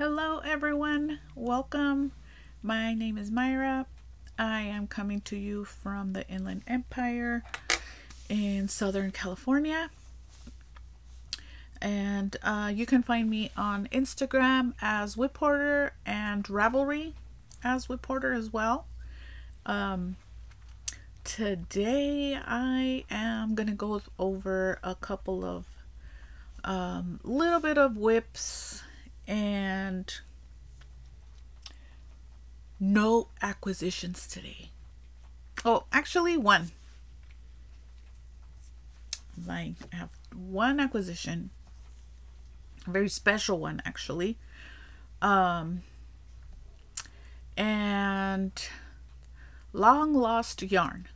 Hello everyone, welcome. My name is Myra. I am coming to you from the Inland Empire in Southern California. And you can find me on Instagram as Whipporter and Ravelry as Whipporter as well. Today I am going to go over a couple of little bit of whips and no acquisitions today. Oh, actually one. I have one acquisition, a very special one actually, and long lost yarn.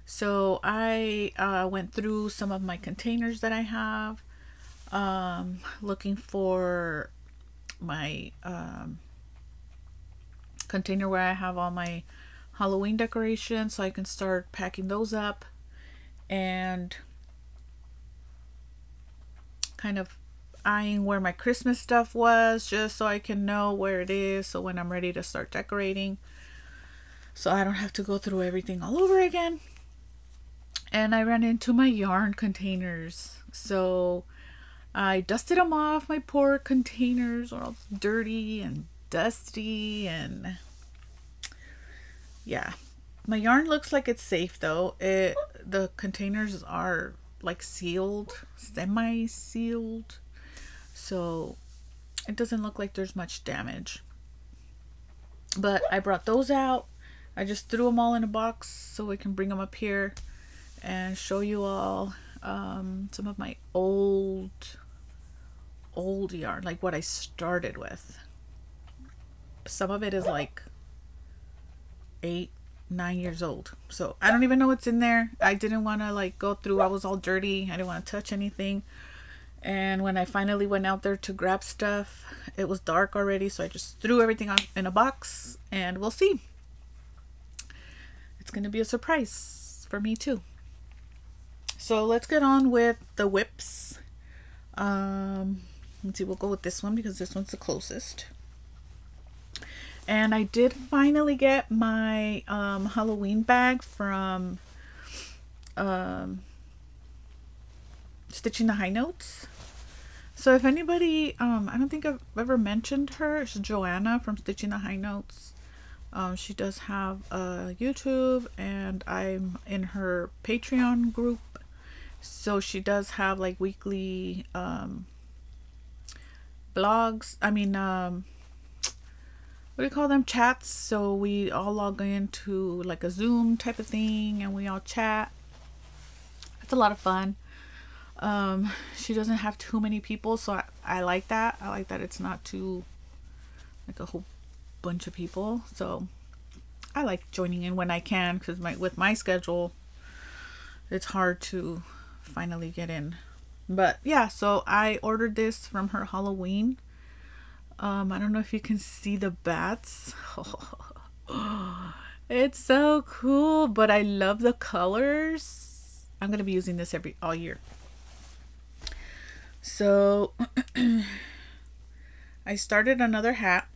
So I went through some of my containers that I have, looking for my container where I have all my Halloween decorations so I can start packing those up and kind of eyeing where my Christmas stuff was, just so I can know where it is, so when I'm ready to start decorating, so I don't have to go through everything all over again. And I ran into my yarn containers, so I dusted them off. My poor containers are all dirty and dusty, and yeah, my yarn looks like it's safe though. The containers are like sealed, semi-sealed, so it doesn't look like there's much damage. But I brought those out. I just threw them all in a box so we can bring them up here and show you all some of my old yarn, like what I started with. Some of it is like 8-9 years old, so I don't even know what's in there. I didn't want to like go through. I was all dirty. I didn't want to touch anything, and when I finally went out there to grab stuff, it was dark already, so I just threw everything in a box, and we'll see. It's gonna be a surprise for me too. So let's get on with the whips. Let's see, we'll go with this one because this one's the closest. And I did finally get my Halloween bag from Stitching the High Notes. So if anybody, I don't think I've ever mentioned her. It's Joanna from Stitching the High Notes. She does have a YouTube, and I'm in her Patreon group. So she does have like weekly blogs. I mean, what do you call them? Chats. So we all log into like a Zoom type of thing and we all chat. It's a lot of fun. She doesn't have too many people, so I like that. I like that it's not too like a whole bunch of people. So I like joining in when I can, because with my schedule it's hard to finally get in. But yeah, so I ordered this from her Halloween. I don't know if you can see the bats. It's so cool, but I love the colors. I'm gonna be using this all year. So I started another hat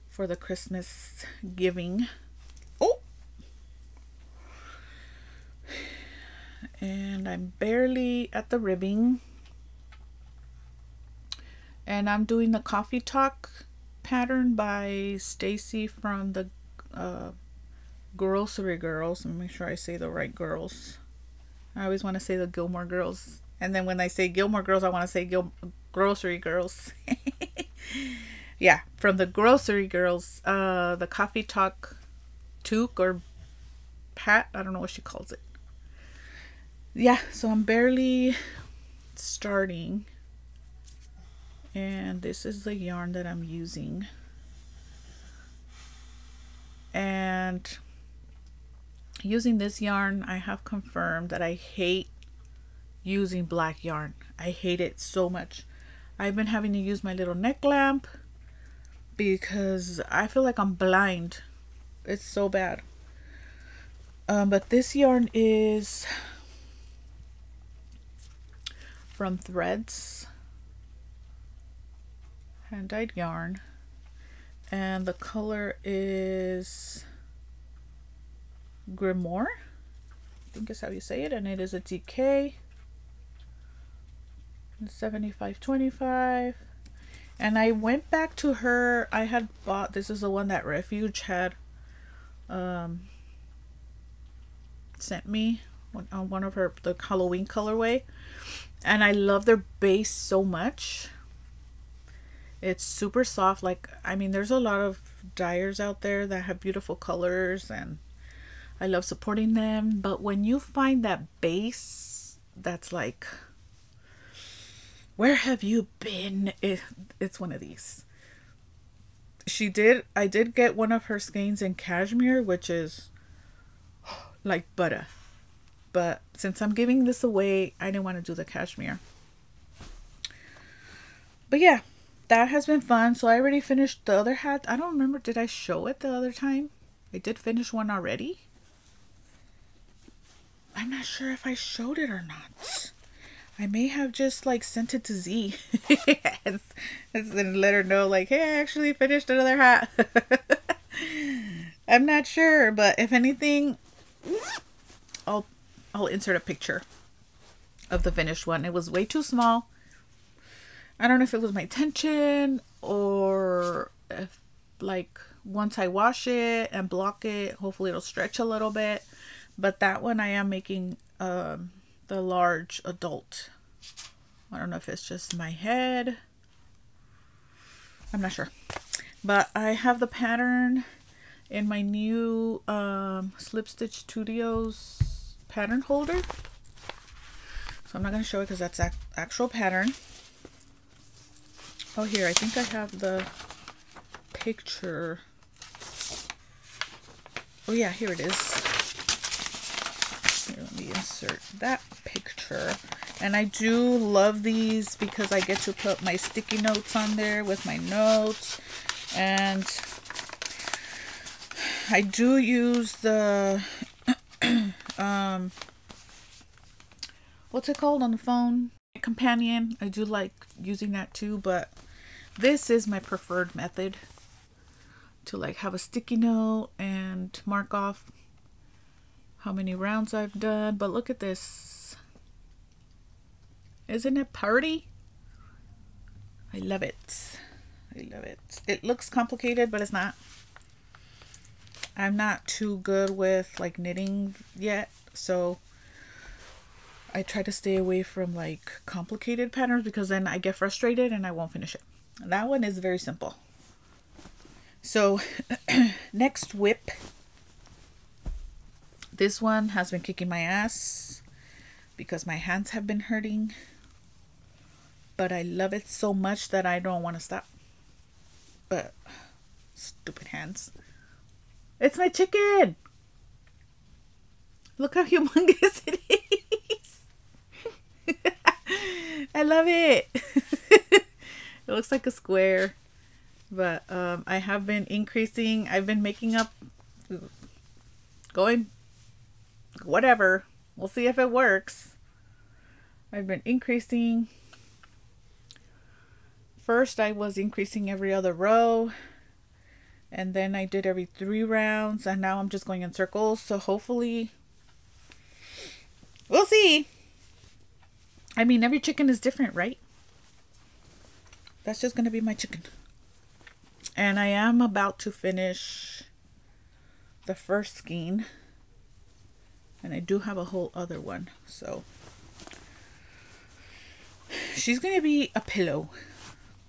for the Christmas giving. Oh, and I'm barely at the ribbing, and I'm doing the Coffee Talk pattern by Stacy from the Grocery Girls. Let me make sure I say the right girls. I always want to say the Gilmore Girls, and then when I say Gilmore Girls, I want to say Grocery Girls. Yeah, from the Grocery Girls, the Coffee Talk toque or pat, I don't know what she calls it. Yeah, so I'm barely starting, and this is the yarn that I'm using. And using this yarn, I have confirmed that I hate using black yarn. I hate it so much. I've been having to use my little neck lamp because I feel like I'm blind. It's so bad. But this yarn is from Threads. hand-dyed yarn, and the color is Grimoire, I think is how you say it, and it is a DK. 75.25. And I went back to her. I had bought, this is the one that Refuge had sent me on one of her, the Halloween colorway, and I love their base so much. It's super soft. Like, I mean, there's a lot of dyers out there that have beautiful colors, and I love supporting them, but when you find that base that's like, where have you been? It's one of these. I did get one of her skeins in cashmere, which is like butter. But since I'm giving this away, I didn't want to do the cashmere. But yeah, that has been fun. So I already finished the other hat. I don't remember, did I show it the other time? I did finish one already. I'm not sure if I showed it or not. I may have just like sent it to Z and let her know like, hey, I actually finished another hat. I'm not sure, but if anything, I'll insert a picture of the finished one. It was way too small. I don't know if it was my tension or if, like, once I wash it and block it, hopefully it'll stretch a little bit. But that one I am making the large adult. I don't know if it's just my head. I'm not sure. But I have the pattern in my new Slip Stitch Studios pattern holder. So I'm not going to show it because that's actual pattern. Oh, here, I think I have the picture. Oh yeah, here it is. Here, let me insert that picture. And I do love these because I get to put my sticky notes on there with my notes. And I do use the what's it called on the phone? Companion. I do like using that too, but this is my preferred method to like have a sticky note and mark off how many rounds I've done. But look at this. Isn't it pretty? I love it. I love it. It looks complicated, but it's not. I'm not too good with like knitting yet, so I try to stay away from like complicated patterns because then I get frustrated and I won't finish it. That one is very simple. So next whip. This one has been kicking my ass because my hands have been hurting. But I love it so much that I don't want to stop. But stupid hands. It's my chicken. Look how humongous it is. I love it. It looks like a square. But I have been increasing. I've been making up, going, whatever. We'll see if it works. I've been increasing. First, I was increasing every other row. And then I did every 3 rounds. And now I'm just going in circles. So hopefully, we'll see. I mean, every chicken is different, right? That's just going to be my chicken. And I am about to finish the first skein. And I do have a whole other one. So she's going to be a pillow.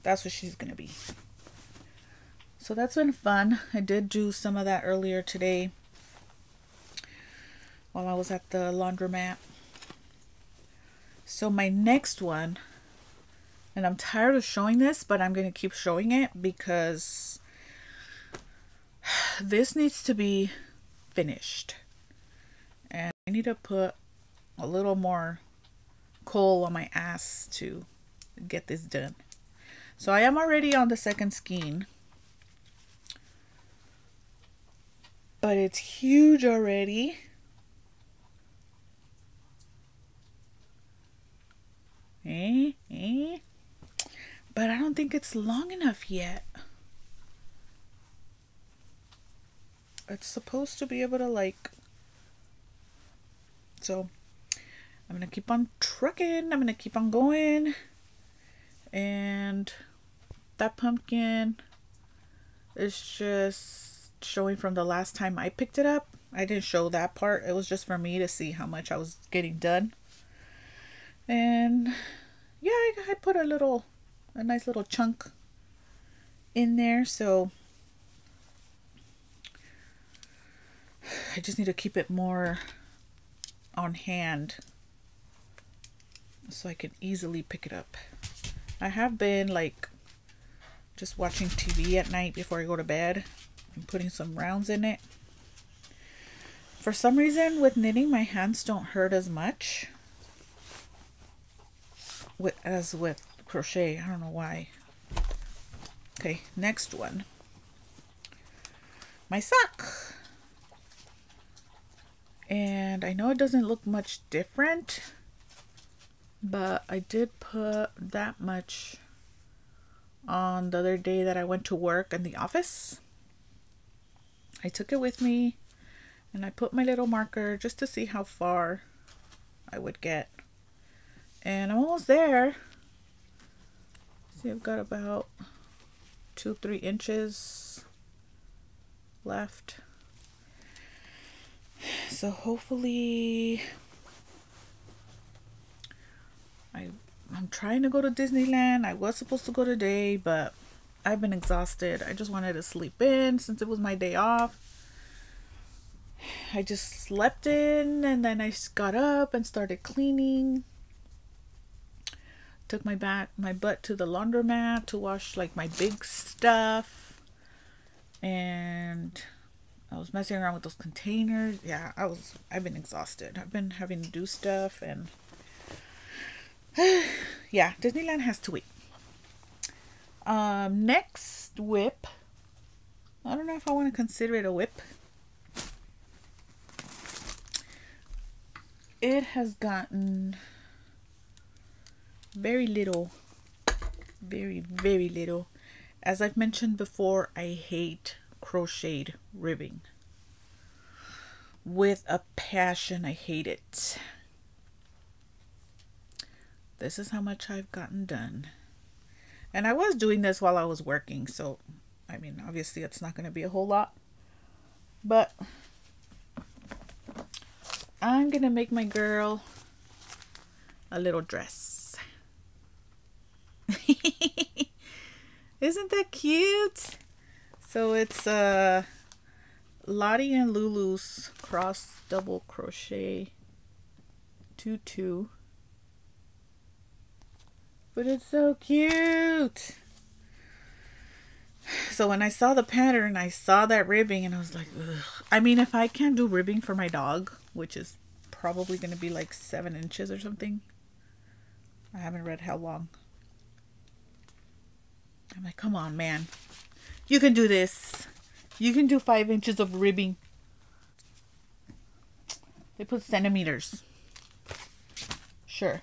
That's what she's going to be. So that's been fun. I did do some of that earlier today while I was at the laundromat. So my next one, and I'm tired of showing this, but I'm going to keep showing it because this needs to be finished. And I need to put a little more coal on my ass to get this done. So I am already on the second skein. But it's huge already. but I don't think it's long enough yet. It's supposed to be able to like, so I'm gonna keep on trucking. I'm gonna keep on going. And that pumpkin is just showing from the last time I picked it up. I didn't show that part. It was just for me to see how much I was getting done. And yeah, I put a nice little chunk in there. So I just need to keep it more on hand so I can easily pick it up. I have been like just watching TV at night before I go to bed and putting some rounds in it. For some reason with knitting, my hands don't hurt as much as with crochet. I don't know why. Okay, next one. My sock. And I know it doesn't look much different, but I did put that much on the other day that I went to work in the office. I took it with me and I put my little marker just to see how far I would get. And I'm almost there. See, I've got about 2-3 inches left. So hopefully I'm trying to go to Disneyland. I was supposed to go today, but I've been exhausted. I just wanted to sleep in since it was my day off. I just slept in and then I got up and started cleaning. Took my butt to the laundromat to wash like my big stuff. And I was messing around with those containers. Yeah, I've been exhausted. I've been having to do stuff and yeah, Disneyland has to wait. Next whip. I don't know if I want to consider it a whip. It has gotten very little. Very, very little. As I've mentioned before, I hate crocheted ribbing. With a passion, I hate it. This is how much I've gotten done. And I was doing this while I was working, so I mean, obviously it's not going to be a whole lot. But I'm going to make my girl a little dress. Isn't that cute? So it's Lottie and Lulu's cross double crochet tutu. But it's so cute. So when I saw the pattern, I saw that ribbing and I was like, ugh. I mean, if I can't do ribbing for my dog, which is probably going to be like 7 inches or something. I haven't read how long. I'm like, come on, man. You can do this. You can do 5 inches of ribbing. They put centimeters. Sure.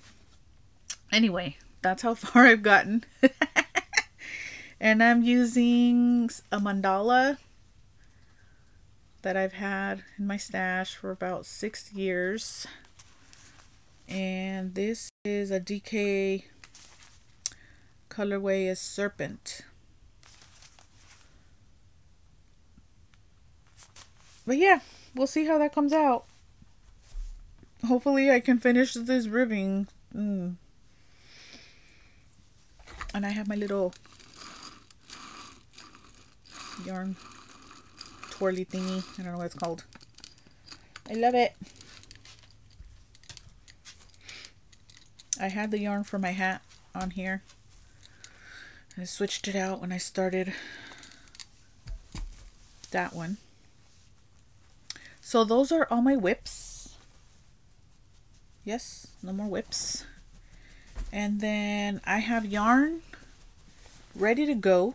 Anyway, that's how far I've gotten. And I'm using a mandala that I've had in my stash for about 6 years. And this is a DK colorway is Serpent. But yeah, we'll see how that comes out. Hopefully I can finish this ribbing. And I have my little yarn twirly thingy. I don't know what it's called. I love it. I had the yarn for my hat on here. I switched it out when I started that one. So those are all my whips. Yes, no more whips. And then I have yarn ready to go.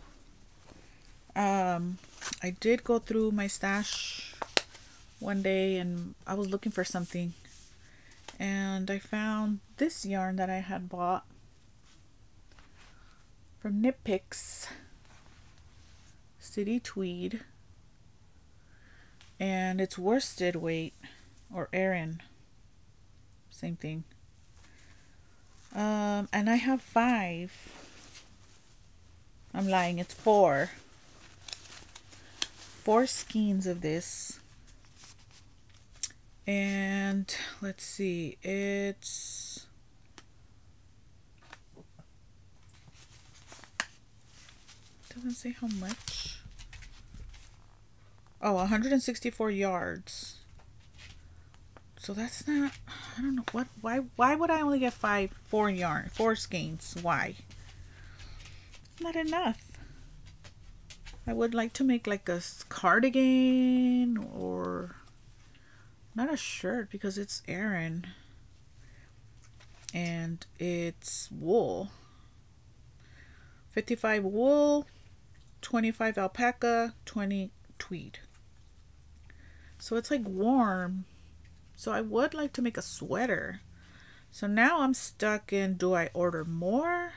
I did go through my stash one day and I was looking for something. And I found this yarn that I had bought. from Knit Picks. City Tweed. And it's worsted weight, or Aran. Same thing. And I have 5. I'm lying, it's 4. 4 skeins of this. And let's see, it's doesn't say how much. Oh, 164 yards. So that's not, I don't know what, why would I only get 4 yarn, 4 skeins? Why? It's not enough. I would like to make like a cardigan, or not a shirt, because it's Aran and it's wool. 55 wool, 25 alpaca, 20 tweed. So it's like warm. So I would like to make a sweater. So now I'm stuck in, do I order more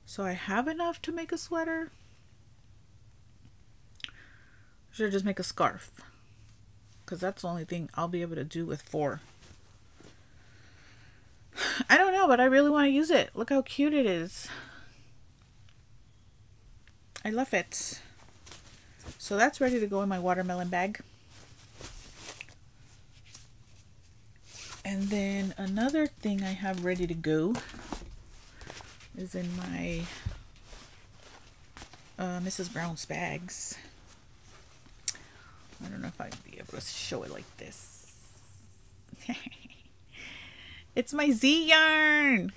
so I have enough to make a sweater? Or should I just make a scarf? Because that's the only thing I'll be able to do with 4. I don't know, but I really want to use it. Look how cute it is. I love it. So that's ready to go in my watermelon bag. And then another thing I have ready to go is in my Mrs. Brown's bags. I don't know if I'd be able to show it like this. It's my Z yarn.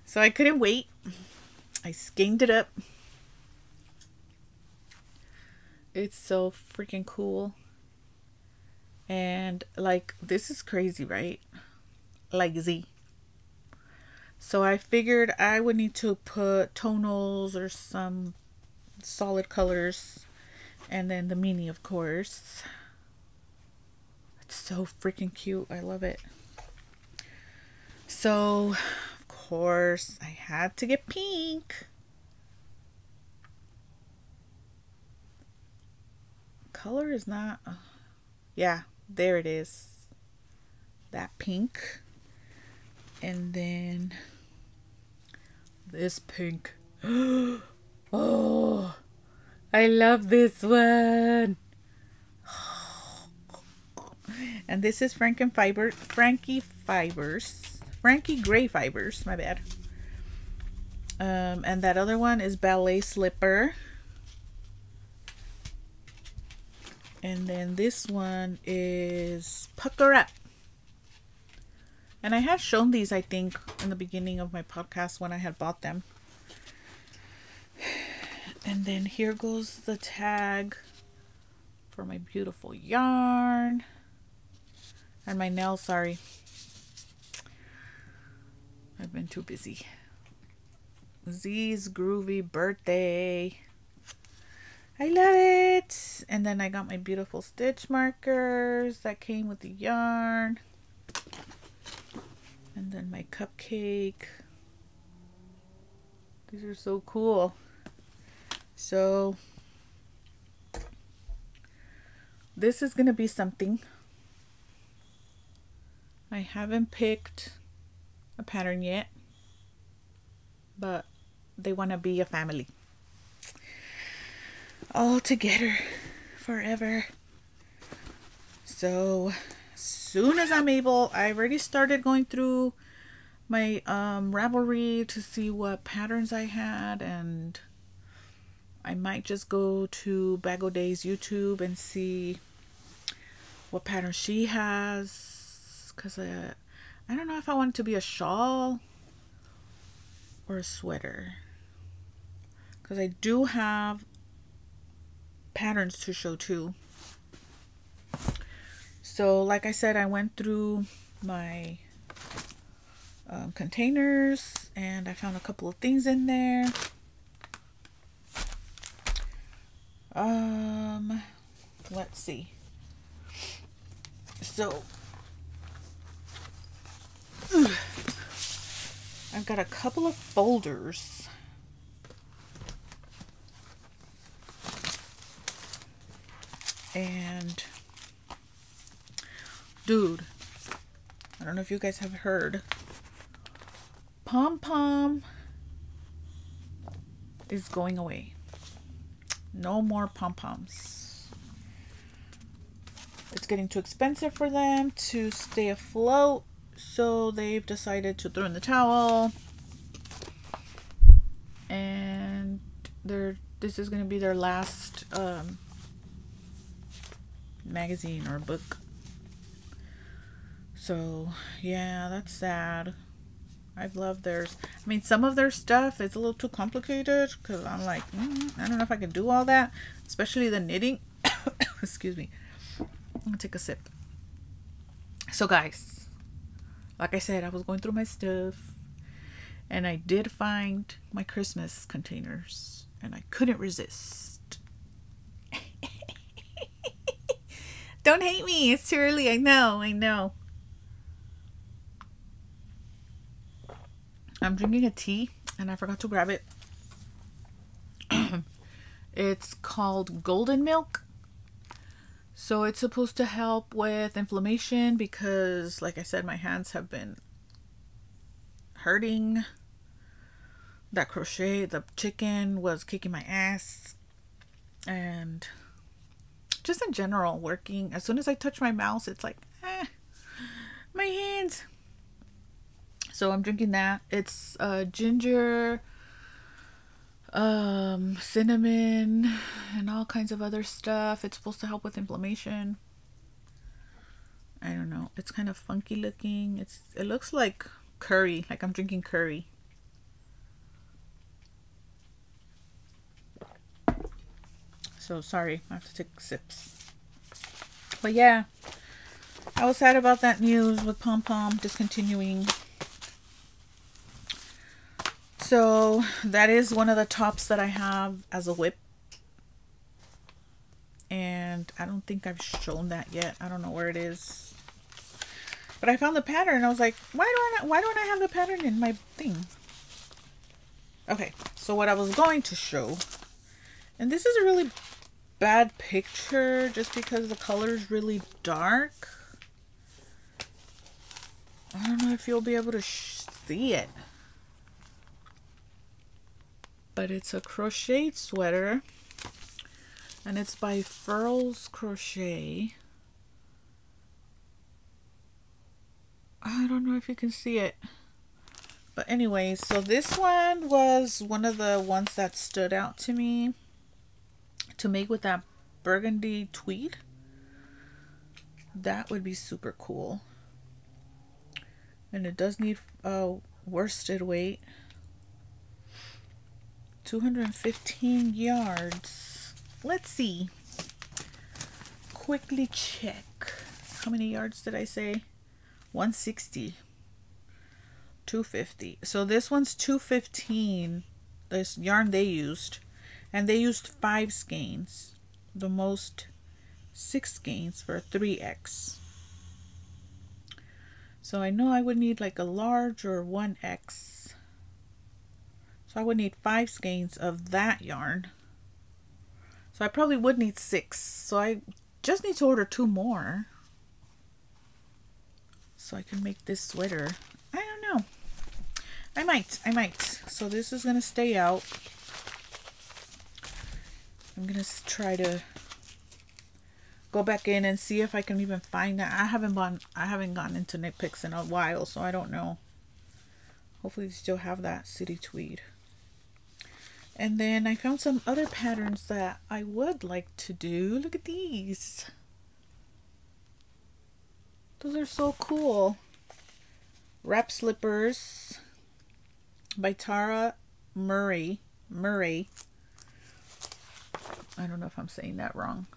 So I couldn't wait. I skeined it up. It's so freaking cool. And like, this is crazy, right? Like Z. So I figured I would need to put tonals or some solid colors. And then the mini, of course. It's so freaking cute. I love it. So, of course, I had to get pink. Color is not... yeah, there it is. That pink. And then this pink. Oh, I love this one. And this is Frankie Gray Fibers, my bad. And that other one is Ballet Slipper. And then this one is Pucker Up. And I had shown these, I think, in the beginning of my podcast when I had bought them. And then here goes the tag for my beautiful yarn. And my nails, sorry. I've been too busy. Z's Groovy Birthday. I love it. And then I got my beautiful stitch markers that came with the yarn. And then my cupcake. These are so cool. So this is going to be something. I haven't picked a pattern yet, but they want to be a family. All together forever. So as soon as I'm able, I already started going through my Ravelry to see what patterns I had, and I might just go to Bag O' Day's YouTube and see what pattern she has, because I don't know if I want it to be a shawl or a sweater, because I do have patterns to show too. So like I said, I went through my containers and I found a couple of things in there. Let's see. So I've got a couple of folders. And dude, I don't know if you guys have heard, Pom Pom is going away. No more Pom Poms. It's getting too expensive for them to stay afloat, so they've decided to throw in the towel. And this is going to be their last magazine or book. So yeah, that's sad. I've loved theirs. I mean, some of their stuff is a little too complicated because I'm like, I don't know if I can do all that, especially the knitting. Excuse me. I'm gonna take a sip. So guys, like I said, I was going through my stuff and I did find my Christmas containers and I couldn't resist. Don't hate me. It's too early. I know. I'm drinking a tea and I forgot to grab it. It's called Golden Milk. So it's supposed to help with inflammation because, like I said, my hands have been hurting. That crochet, the chicken was kicking my ass. And just in general, working, as soon as I touch my mouse, it's like, my hands. So I'm drinking that. It's ginger, cinnamon, and all kinds of other stuff. It's supposed to help with inflammation. I don't know. It's kind of funky looking. It looks like curry, like I'm drinking curry. So sorry, I have to take sips. But yeah, I was sad about that news with Pom Pom discontinuing. So that is one of the tops that I have as a whip. And I don't think I've shown that yet. I don't know where it is. But I found the pattern. I was like, why don't I have the pattern in my thing? Okay, so what I was going to show. And this is a really bad picture just because the color is really dark. I don't know if you'll be able to see it. But it's a crocheted sweater. And it's by Furls Crochet. I don't know if you can see it. But anyway, so this one was one of the ones that stood out to me to make with that burgundy tweed. That would be super cool. And it does need worsted weight. 215 yards. Let's see. Quickly check. How many yards did I say? 160. 250. So this one's 215. This yarn they used. And they used 5 skeins. The most 6 skeins for a 3X. So I know I would need like a large or 1X. So I would need 5 skeins of that yarn. So I probably would need 6. So I just need to order 2 more. So I can make this sweater. I don't know. I might. So this is going to stay out. I'm going to try to go back in and see if I can even find that. I haven't gone into Knit Picks in a while, so I don't know. Hopefully they still have that city tweed. And then I found some other patterns that I would like to do. Look at these. Those are so cool. Wrap Slippers by Tara Murray. I don't know if I'm saying that wrong.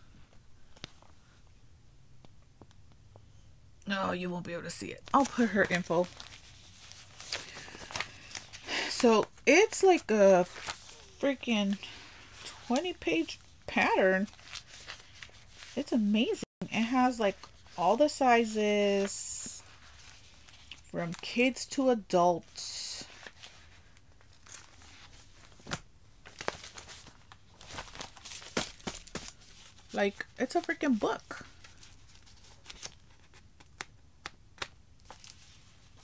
No, you won't be able to see it. I'll put her info. So it's like a freaking 20-page pattern. It's amazing. It has like all the sizes from kids to adults. Like, it's a freaking book.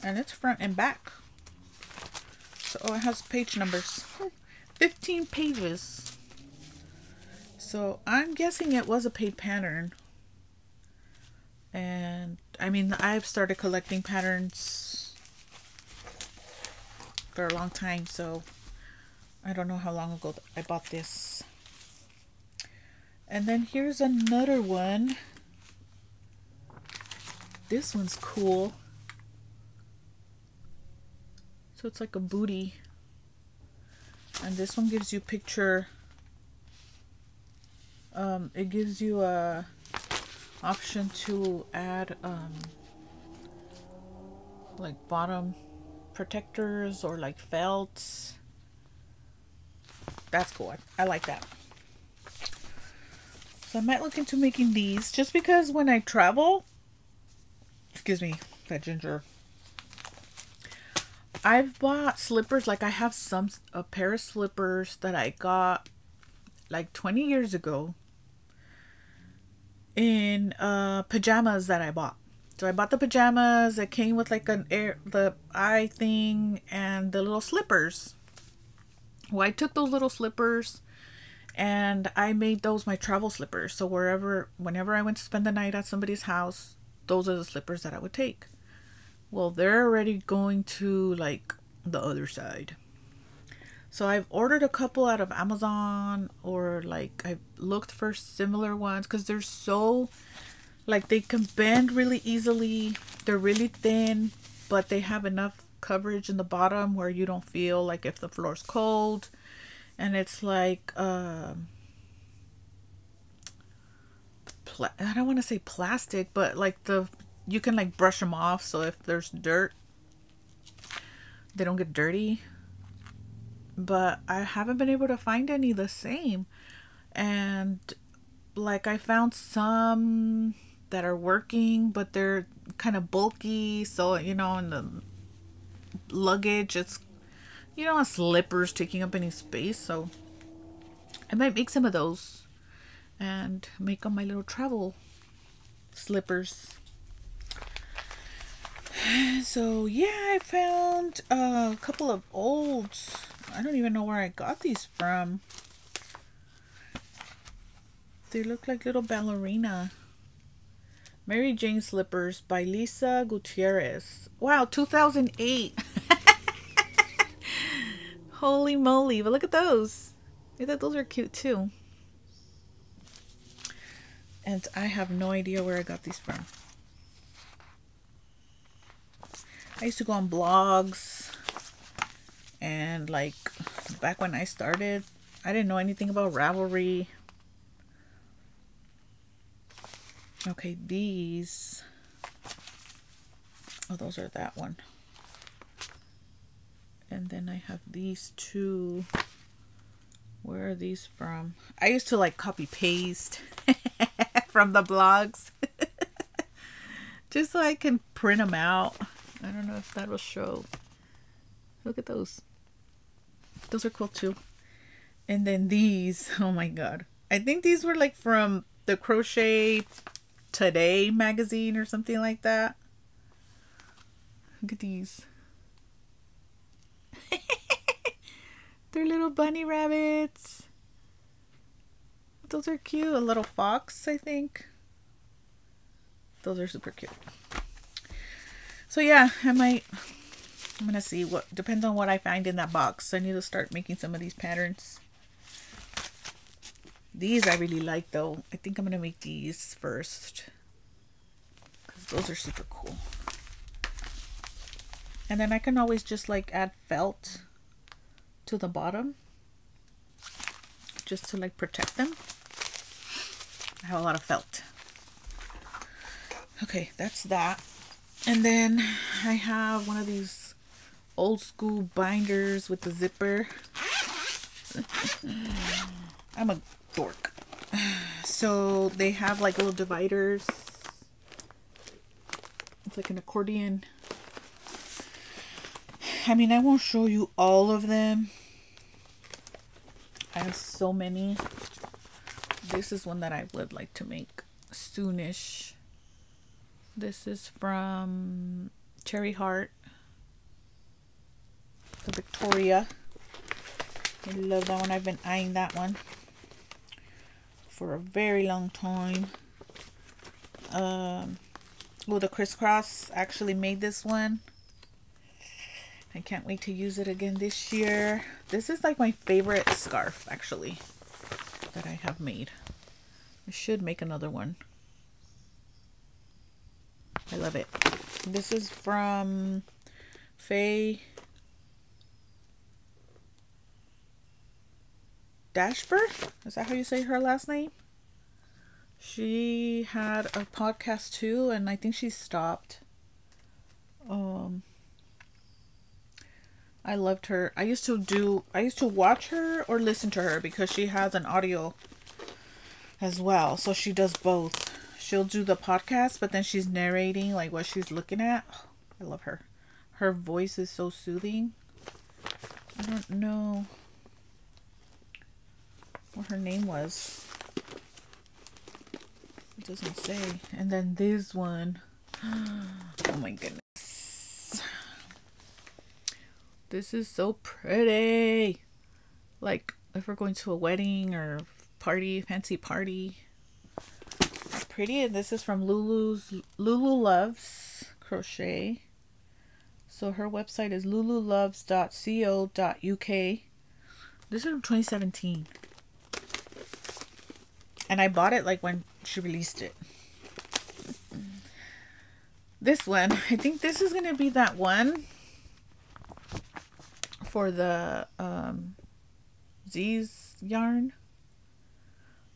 And it's front and back. So, oh, it has page numbers. 15 pages. So, I'm guessing it was a paid pattern. And, I mean, I've started collecting patterns for a long time. So, I don't know how long ago I bought this. And then here's another one. This one's cool. So it's like a booty. And this one gives you picture. It gives you a option to add like bottom protectors or like felts. That's cool. I like that. So I might look into making these just because when I travel, excuse me, that ginger. I've bought slippers, like I have a pair of slippers that I got like 20 years ago in pajamas that I bought. So I bought the pajamas that came with like the eye thing and the little slippers. Well, I took those little slippers and I made those my travel slippers. So whenever I went to spend the night at somebody's house, those are the slippers that I would take. Well, they're already going to like the other side. So I've ordered a couple out of Amazon, or like I've looked for similar ones because they're so, like, they can bend really easily. They're really thin, but they have enough coverage in the bottom where you don't feel like if the floor's cold. And it's like I don't want to say plastic, but like you can like brush them off, so if there's dirt, they don't get dirty. But I haven't been able to find any the same. And like I found some that are working, but they're kind of bulky, so you know, in the luggage it's, you don't want slippers taking up any space. So I might make some of those and make them my little travel slippers. So yeah, I found a couple of old, I don't even know where I got these from. They look like little ballerina. Mary Jane slippers by Lisa Gutierrez. Wow, 2008. Holy moly, but look at those. I thought those are cute too. And I have no idea where I got these from. I used to go on blogs, and like back when I started, I didn't know anything about Ravelry. Okay, these, oh, those are that one. And then I have these two. Where are these from? I used to like copy paste from the blogs just so I can print them out. I don't know if that'll show. Look at those. Those are cool too. And then these, oh my god. I think these were like from the Crochet Today magazine or something like that. Look at these. They're little bunny rabbits. Those are cute. A little fox, I think. Those are super cute. So yeah, I'm gonna see what, depends on what I find in that box. I need to start making some of these patterns. These I really like though. I think I'm gonna make these first, because those are super cool. And then I can always just like add felt to the bottom just to like protect them. I have a lot of felt. Okay, that's that. And then I have one of these old school binders with the zipper. I'm a dork. So they have like little dividers. It's like an accordion. I mean, I won't show you all of them. I have so many. This is one that I would like to make soonish. This is from Cherry Heart, the Victoria. I love that one. I've been eyeing that one for a very long time. Well, the crisscross actually made this one. I can't wait to use it again this year. This is like my favorite scarf, actually, that I have made. I should make another one. I love it. This is from Faye Dashford. Is that how you say her last name? She had a podcast too, and I think she stopped. I loved her. I used to watch her or listen to her because she has an audio as well. So she does both. She'll do the podcast, but then she's narrating like what she's looking at. Oh, I love her. Her voice is so soothing. I don't know what her name was. It doesn't say. And then this one. Oh my goodness. This is so pretty. Like if we're going to a wedding or party, fancy party. Pretty. And this is from Lulu Loves Crochet. So her website is lululoves.co.uk. This is from 2017. And I bought it like when she released it. This one, I think this is going to be that one for the Z's yarn.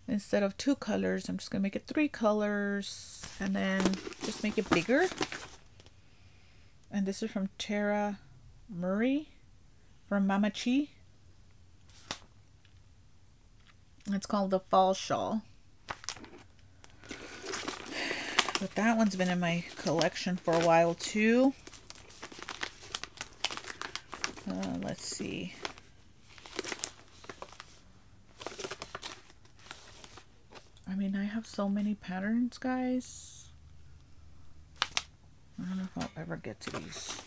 Instead of 2 colors, I'm just going to make it 3 colors and then just make it bigger. And this is from Tara Murray from Mama Chi. It's called the Fall Shawl. But that one's been in my collection for a while too. Let's see. I mean, I have so many patterns, guys. I don't know if I'll ever get to these.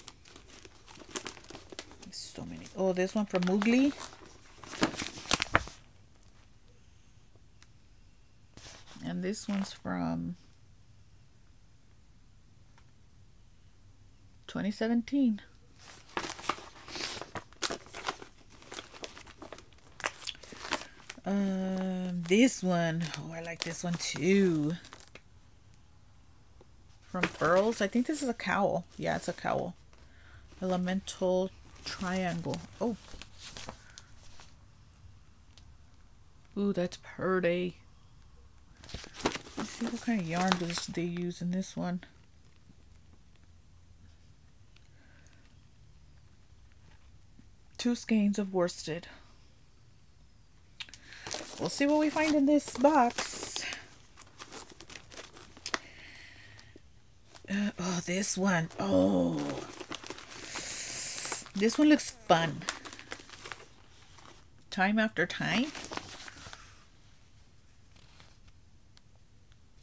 There's so many. Oh, this one from Moogly. And this one's from 2017. This one, oh, I like this one too. From Furls. I think this is a cowl. Yeah, it's a cowl. Elemental triangle. Oh. Ooh, that's pretty. Let's see what kind of yarn does they use in this one. Two skeins of worsted. We'll see what we find in this box. Oh, this one. Oh. This one looks fun. Time after time.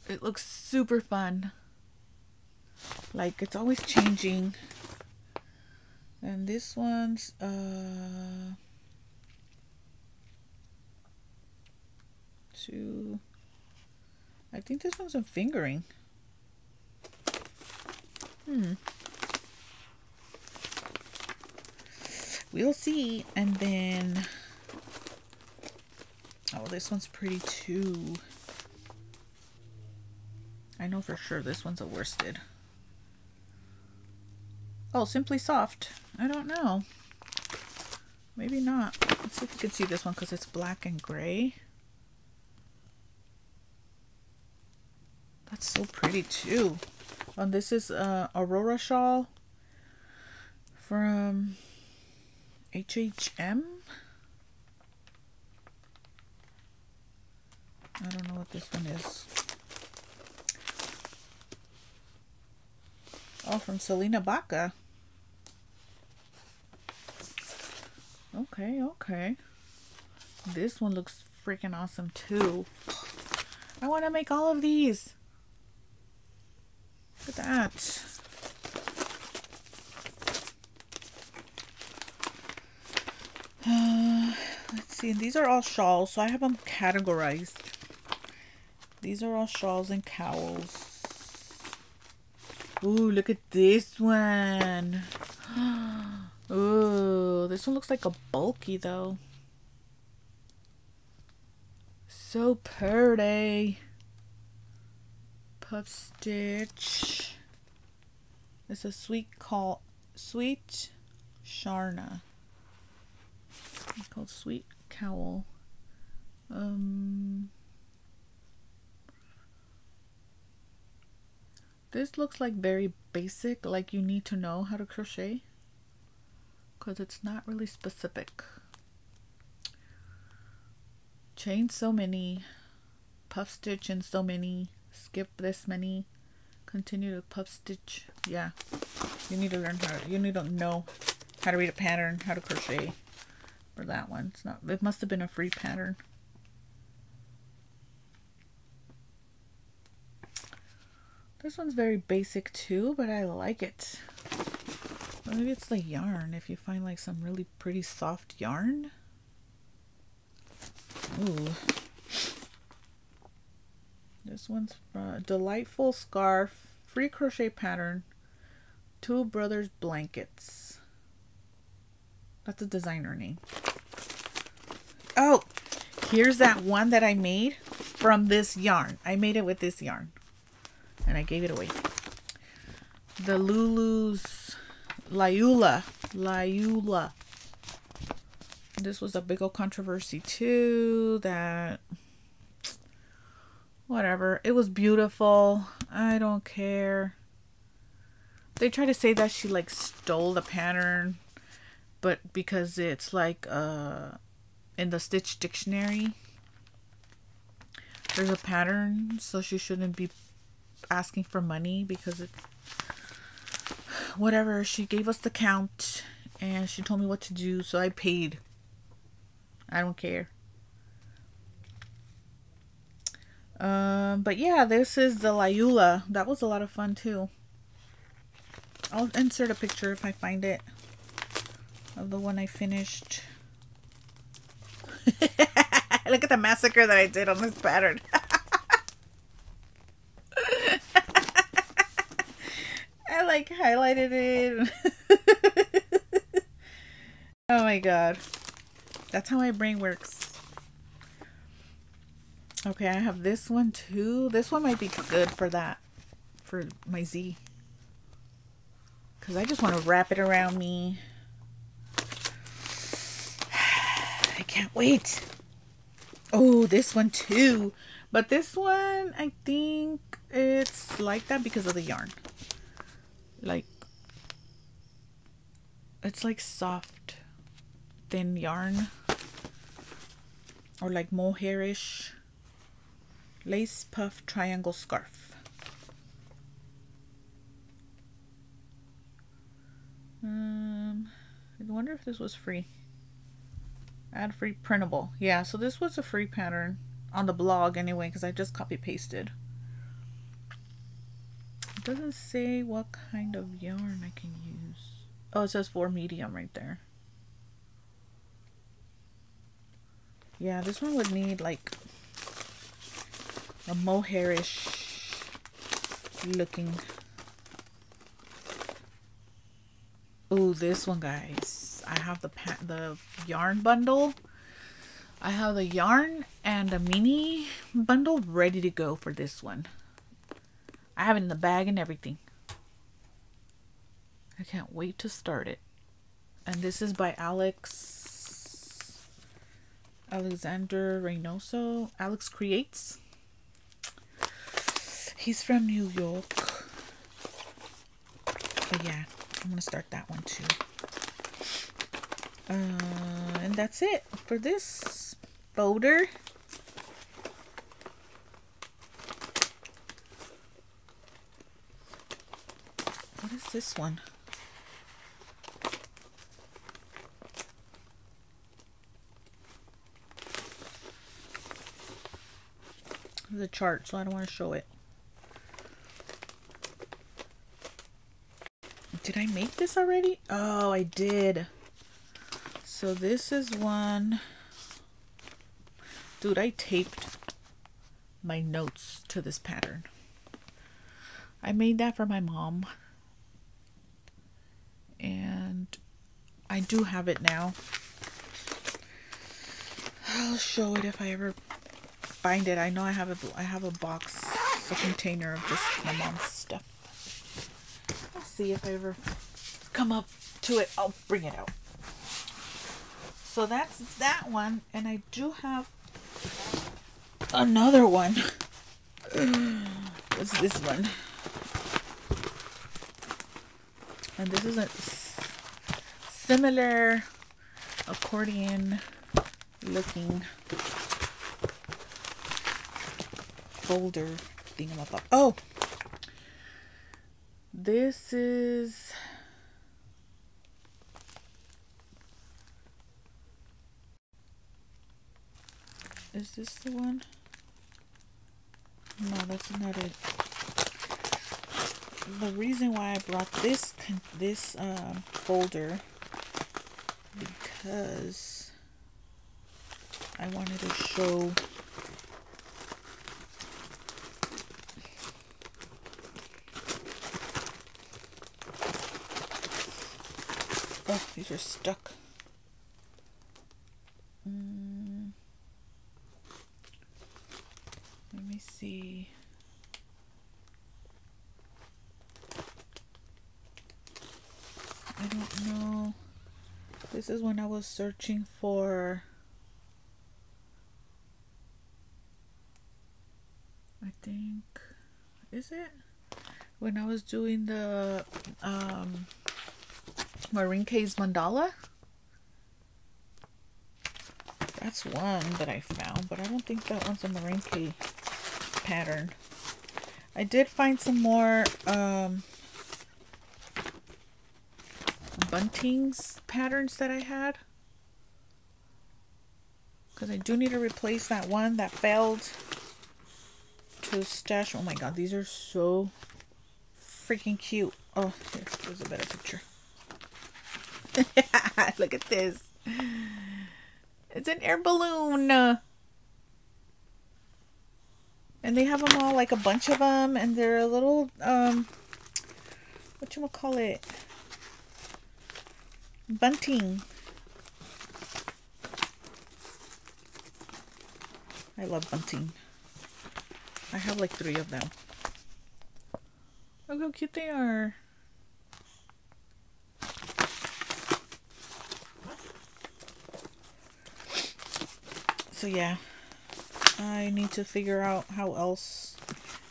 It looks super fun. Like it's always changing. And this one's I think this one's a fingering. We'll see. And then oh, this one's pretty too. I know for sure this one's a worsted. Oh, Simply Soft. I don't know. Maybe not. Let's see if you can see this one because it's black and gray. That's so pretty too. And this is Aurora Shawl from HHM. I don't know what this one is. Oh, from Selena Baca. Okay, okay. This one looks freaking awesome too. I want to make all of these. Look at that. Let's see. These are all shawls, so I have them categorized. These are all shawls and cowls. Ooh, look at this one. Ooh, this one looks like a bulky though. So pretty. Puff stitch. It's a sweet Sharna. It's called Sweet Cowl. This looks like very basic, like you need to know how to crochet, because it's not really specific. Chain so many, puff stitch in so many, skip this many, continue to puff stitch. Yeah, you need to learn you need to know how to read a pattern, how to crochet for that one. It's not, it must have been a free pattern. This one's very basic too, but I like it. Maybe it's the yarn. If you find like some really pretty soft yarn. Ooh. This one's Delightful Scarf, free crochet pattern, Two Brothers Blankets. That's a designer name. Oh, here's that one that I made from this yarn. I made it with this yarn. And I gave it away. The Lulu's Layula. This was a big old controversy too. That whatever. It was beautiful. I don't care. They try to say that she like stole the pattern, but because it's like in the Stitch Dictionary, there's a pattern, so she shouldn't be asking for money because it's whatever. She gave us the count and she told me what to do, so I paid. I don't care. But yeah, this is the Layula. That was a lot of fun too. I'll insert a picture if I find it of the one I finished. Look at the massacre that I did on this pattern. I like highlighted it. Oh my god. That's how my brain works. Okay, I have this one too. This one might be good for that. For my Z. Because I just want to wrap it around me. I can't wait. Oh, this one too. But this one, I think it's like that because of the yarn. Like, it's like soft, thin yarn. Or like mohairish. Lace puff triangle scarf. I wonder if this was free. Add free printable. Yeah, so this was a free pattern on the blog anyway, because I just copy pasted. It doesn't say what kind of yarn I can use. Oh, it says 4 medium right there. Yeah, this one would need like a mohairish looking. Oh, this one, guys. I have the yarn bundle. I have the yarn and a mini bundle ready to go for this one. I have it in the bag and everything. I can't wait to start it. And this is by Alexander Reynoso. Alex Creates. He's from New York. But yeah, I'm gonna start that one too. And that's it for this folder. What is this one? the chart, so I don't want to show it. Did I make this already? Oh, I did. So this is one. Dude, I taped my notes to this pattern. I made that for my mom. And I do have it now. I'll show it if I ever find it. I know I have a box, a container of just my mom's stuff. I'll see if I ever come up to it. I'll bring it out. So that's that one, and I do have another one. What's this one? And this is a similar accordion looking folder thingamabop. Oh, this is this the one? No, that's not it. The reason why I brought this folder, because I wanted to show oh, these are stuck. Let me see. I don't know. This is when I was searching for, I think, is it? When I was doing the Marine Case mandala. That's one that I found, but I don't think that one's a Marine Case pattern. I did find some more buntings patterns that I had, because I do need to replace that one that failed to stash. Oh my god, these are so freaking cute. Oh, here's a better picture. Look at this. It's an air balloon. And they have them all, like a bunch of them, and they're a little whatchamacallit, bunting. I love bunting. I have like 3 of them. Look how cute they are. So yeah, I need to figure out how else.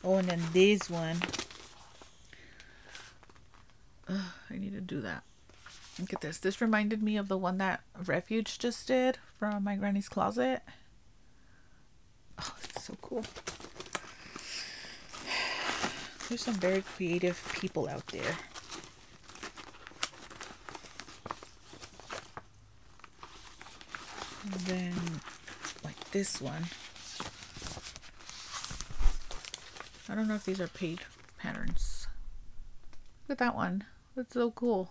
Oh, and then this one. I need to do that. Look at this. This reminded me of the one that Refuge just did from my granny's closet. Oh, it's so cool. There's some very creative people out there. And then like this one. I don't know if these are paid patterns. Look at that one. That's so cool.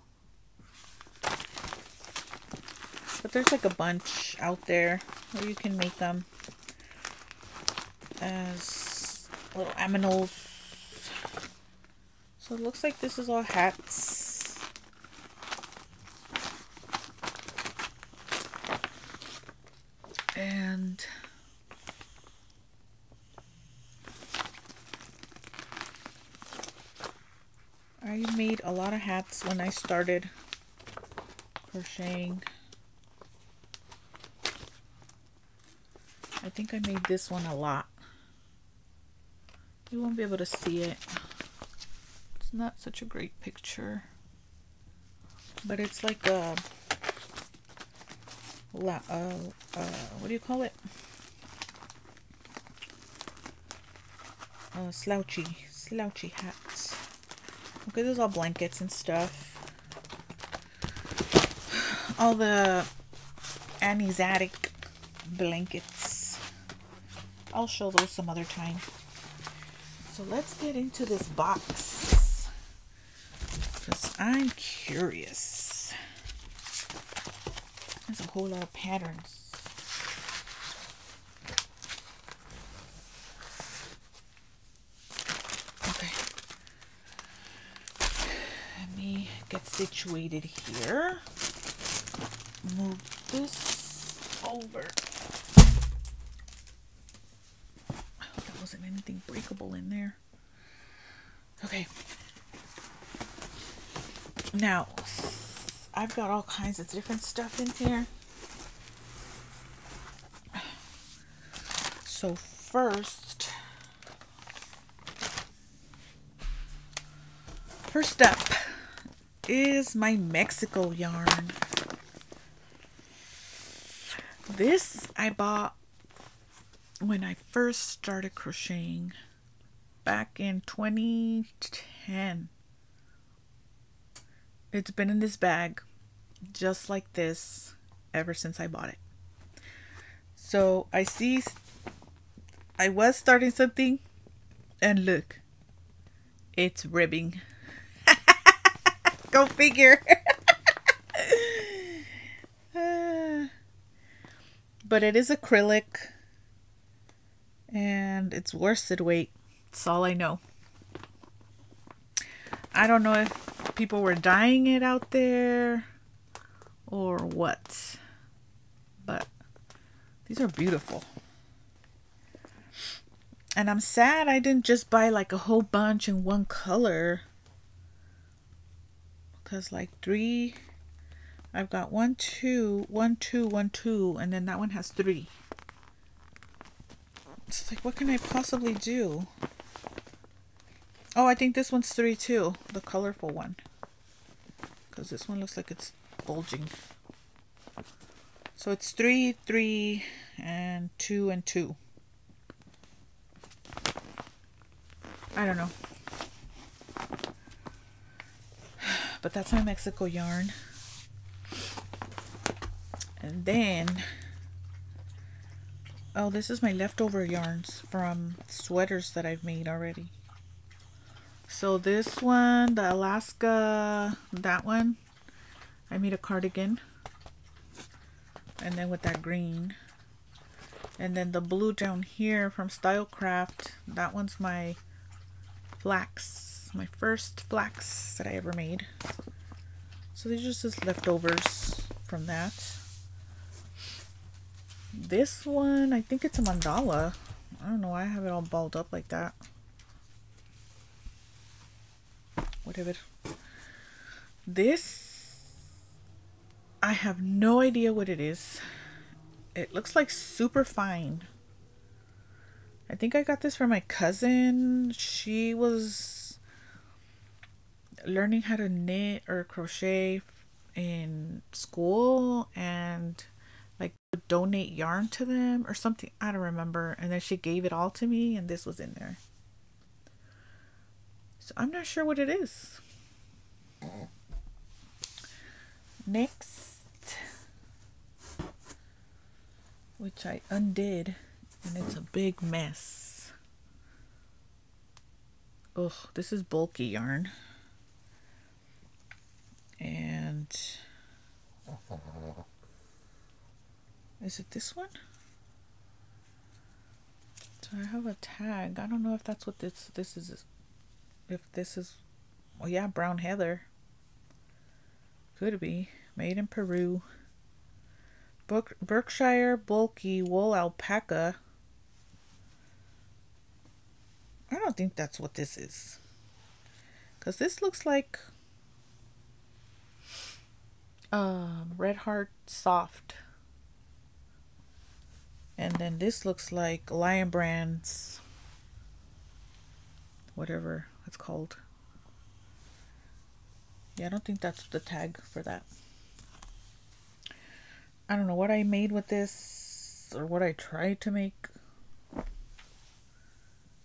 But there's like a bunch out there where you can make them as little aminals. So it looks like this is all hats. And I made a lot of hats when I started crocheting. I think I made this one a lot. You won't be able to see it. It's not such a great picture. But it's like a what do you call it? Slouchy hats. Okay, there's all blankets and stuff. All the Annie's Attic blankets. I'll show those some other time. So let's get into this box, because I'm curious. There's a whole lot of patterns. Okay. Let me get situated here. Move this over. I hope there wasn't anything breakable in there. Okay. Now, I've got all kinds of different stuff in here. So first up is my Mexico yarn. This I bought when I first started crocheting back in 2010. It's been in this bag just like this ever since I bought it. So I see I was starting something and look, it's ribbing. Go figure. But it is acrylic and it's worsted weight. That's all I know. I don't know if people were dyeing it out there or what, but these are beautiful. And I'm sad I didn't just buy like a whole bunch in one color, because like three, I've got 1, 2, 1, 2, 1, 2, and then that one has 3. It's like, what can I possibly do? Oh, I think this one's 3 too, the colorful one, because this one looks like it's bulging. So it's 3, 3, and 2 and 2. I don't know. But that's my Mexico yarn. And then, oh, this is my leftover yarns from sweaters that I've made already. So this one, the Alaska, that one, I made a cardigan. And then with that green. And then the blue down here from Stylecraft, that one's my flax, my first flax that I ever made. So these are just leftovers from that. This one, I think it's a mandala. I don't know why I have it all balled up like that. Whatever. This, I have no idea what it is. It looks like super fine. I think I got this from my cousin. She was learning how to knit or crochet in school and like donate yarn to them or something. I don't remember. And then she gave it all to me and this was in there. So I'm not sure what it is. Next, which I undid, and it's a big mess. Ugh, this is bulky yarn. And is it this one? So I have a tag. I don't know if that's what this is. If this is, oh yeah, brown heather. Could be. Made in Peru. Berkshire bulky wool alpaca. I don't think that's what this is. Because this looks like Red Heart soft. And then this looks like Lion Brand's, whatever it's called. Yeah, I don't think that's the tag for that. I don't know what I made with this or what I tried to make.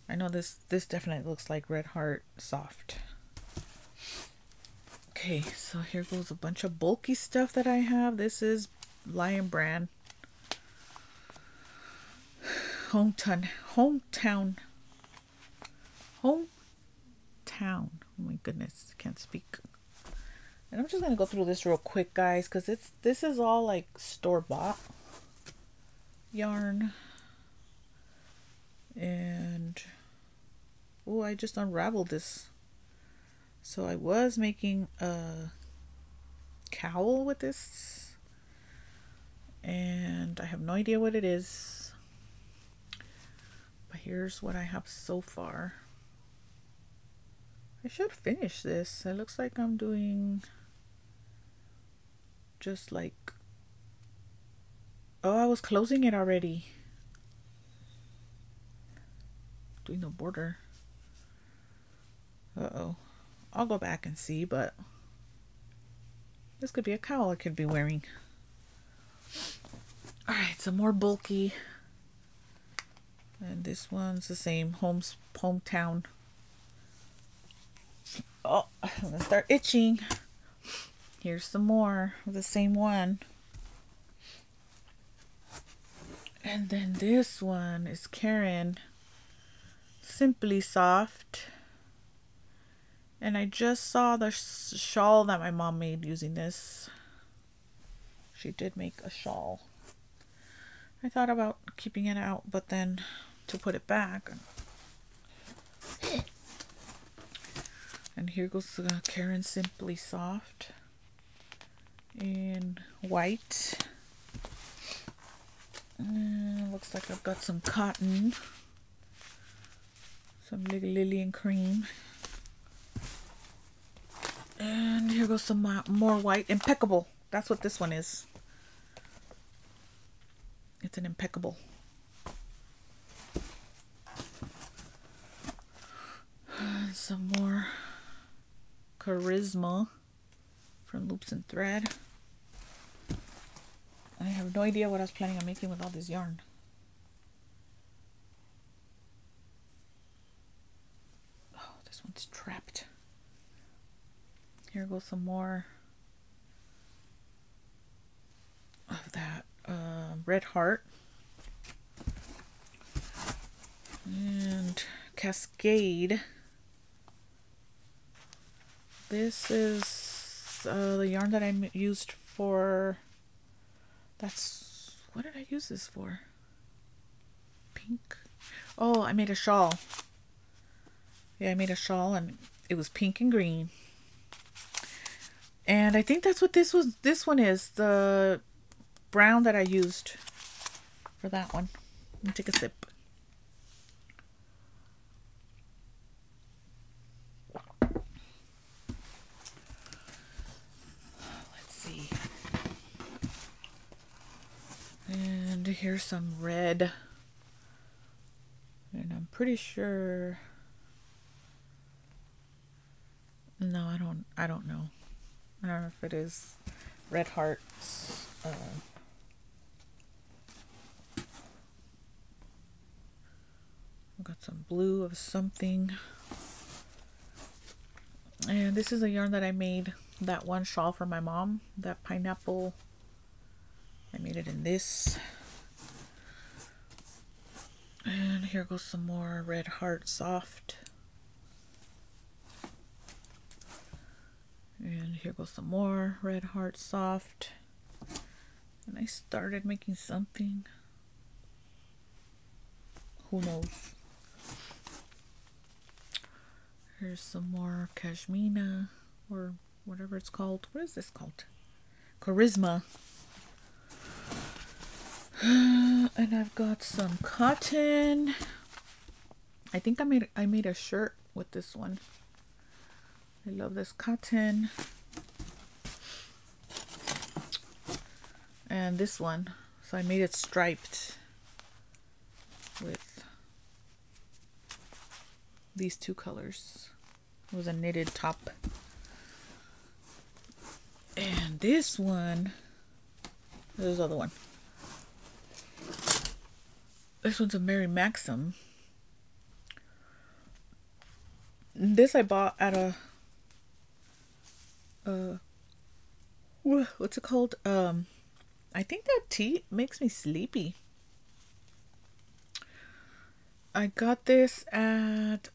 I know this definitely looks like Red Heart soft. Okay, so here goes a bunch of bulky stuff that I have. This is Lion Brand. hometown. Oh my goodness, can't speak. And I'm just gonna go through this real quick, guys, because this is all like store-bought yarn. And oh, I just unraveled this. So I was making a cowl with this, and I have no idea what it is, but here's what I have so far. I should finish this. It looks like I'm doing just like, oh, I was closing it already, doing the border. Uh-oh, I'll go back and see, but this could be a cowl I could be wearing. All right, some more bulky, and this one's the same, hometown. Oh, I'm gonna start itching. Here's some more of the same one. And then this one is Karen, Simply Soft. And I just saw the shawl that my mom made using this. She did make a shawl. I thought about keeping it out, but then to put it back. And here goes Karen Simply Soft in white. And looks like I've got some cotton, some Lily and cream. And here goes some more white. Impeccable. That's what this one is. It's an impeccable. And some more Charisma from Loops and Thread. I have no idea what I was planning on making with all this yarn. Oh, this one's trapped. Here goes some more of that Red Heart and Cascade. This is the yarn that I used for, what did I use this for? Pink. Oh, I made a shawl. Yeah, I made a shawl and it was pink and green. And I think that's what this one is, the brown that I used for that one. Let me take a sip. Let's see. And here's some red. And I'm pretty sure, no, I don't know. I don't know if it is Red Hearts. I've got some blue of something. And this is a yarn that I made, that one shawl for my mom, that pineapple. I made it in this. And here goes some more Red Heart Soft. And here goes some more Red Heart Soft. And I started making something. Who knows? Here's some more Cashmina, or whatever it's called. What is this called? Charisma. And I've got some cotton. I think I made a shirt with this one. I love this cotton. And this one. So I made it striped with these two colors. It was a knitted top. And this one, there's the other one. This one's a Mary Maxim. This I bought at a what's it called? I think that tea makes me sleepy. I got this at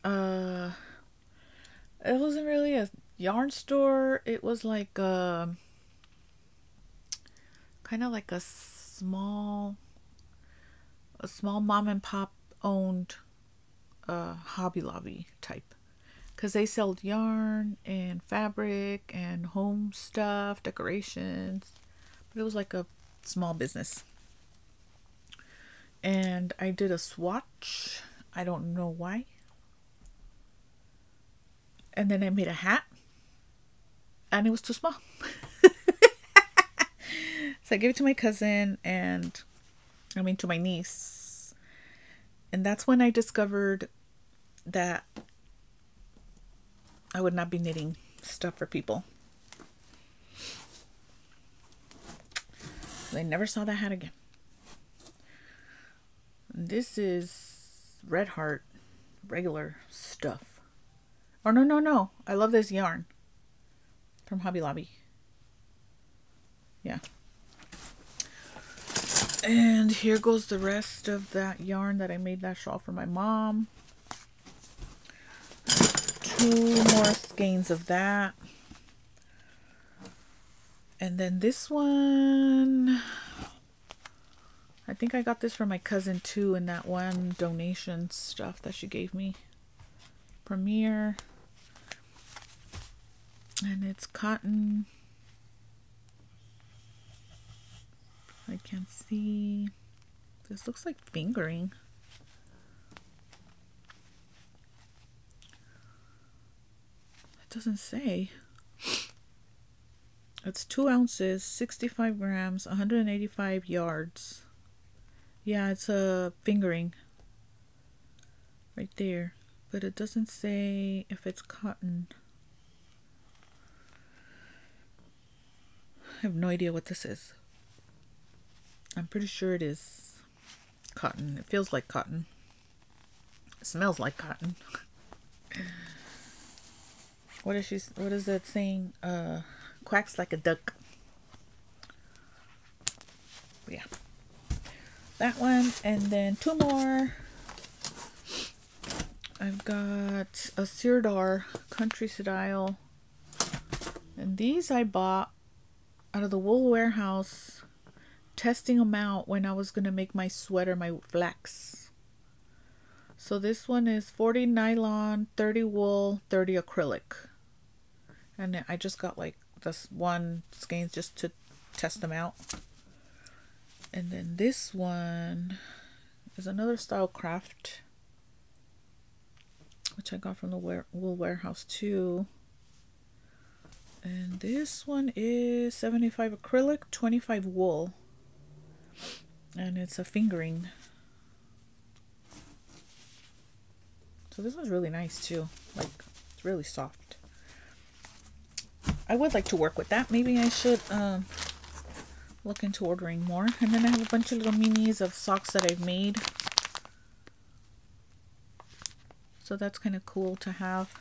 it wasn't really a yarn store. It was like kind of like a small mom and pop owned Hobby Lobby type, because they sold yarn and fabric and home stuff, decorations, but it was like a small business. And I did a swatch. I don't know why. And then I made a hat, and it was too small. So I gave it to my cousin, and to my niece. And that's when I discovered that I would not be knitting stuff for people. I never saw that hat again. This is Red Heart regular stuff. Oh, no. I love this yarn from Hobby Lobby. Yeah. And here goes the rest of that yarn that I made that shawl for my mom. 2 more skeins of that. And then this one, I think I got this from my cousin too, in that one donation stuff that she gave me. Premier. And it's cotton. I can't see. This looks like fingering. It doesn't say. It's 2 ounces, 65 grams, 185 yards. Yeah, it's a fingering right there, but it doesn't say if it's cotton. I have no idea what this is. I'm pretty sure it is cotton. It feels like cotton. It smells like cotton. What is it saying? Quacks like a duck. Yeah. That one, and then 2 more. I've got a Sirdar country style. And these I bought out of the wool warehouse, testing them out when I was going to make my sweater, my flax. So this one is 40 nylon, 30 wool, 30 acrylic. And I just got like this one skein just to test them out. And then this one is another style craft, which I got from the wool warehouse too. And this one is 75 acrylic, 25 wool. And it's a fingering. So this one's really nice too. Like, it's really soft. I would like to work with that. Maybe I should look into ordering more. And then I have a bunch of little minis of socks that I've made. So that's kind of cool to have.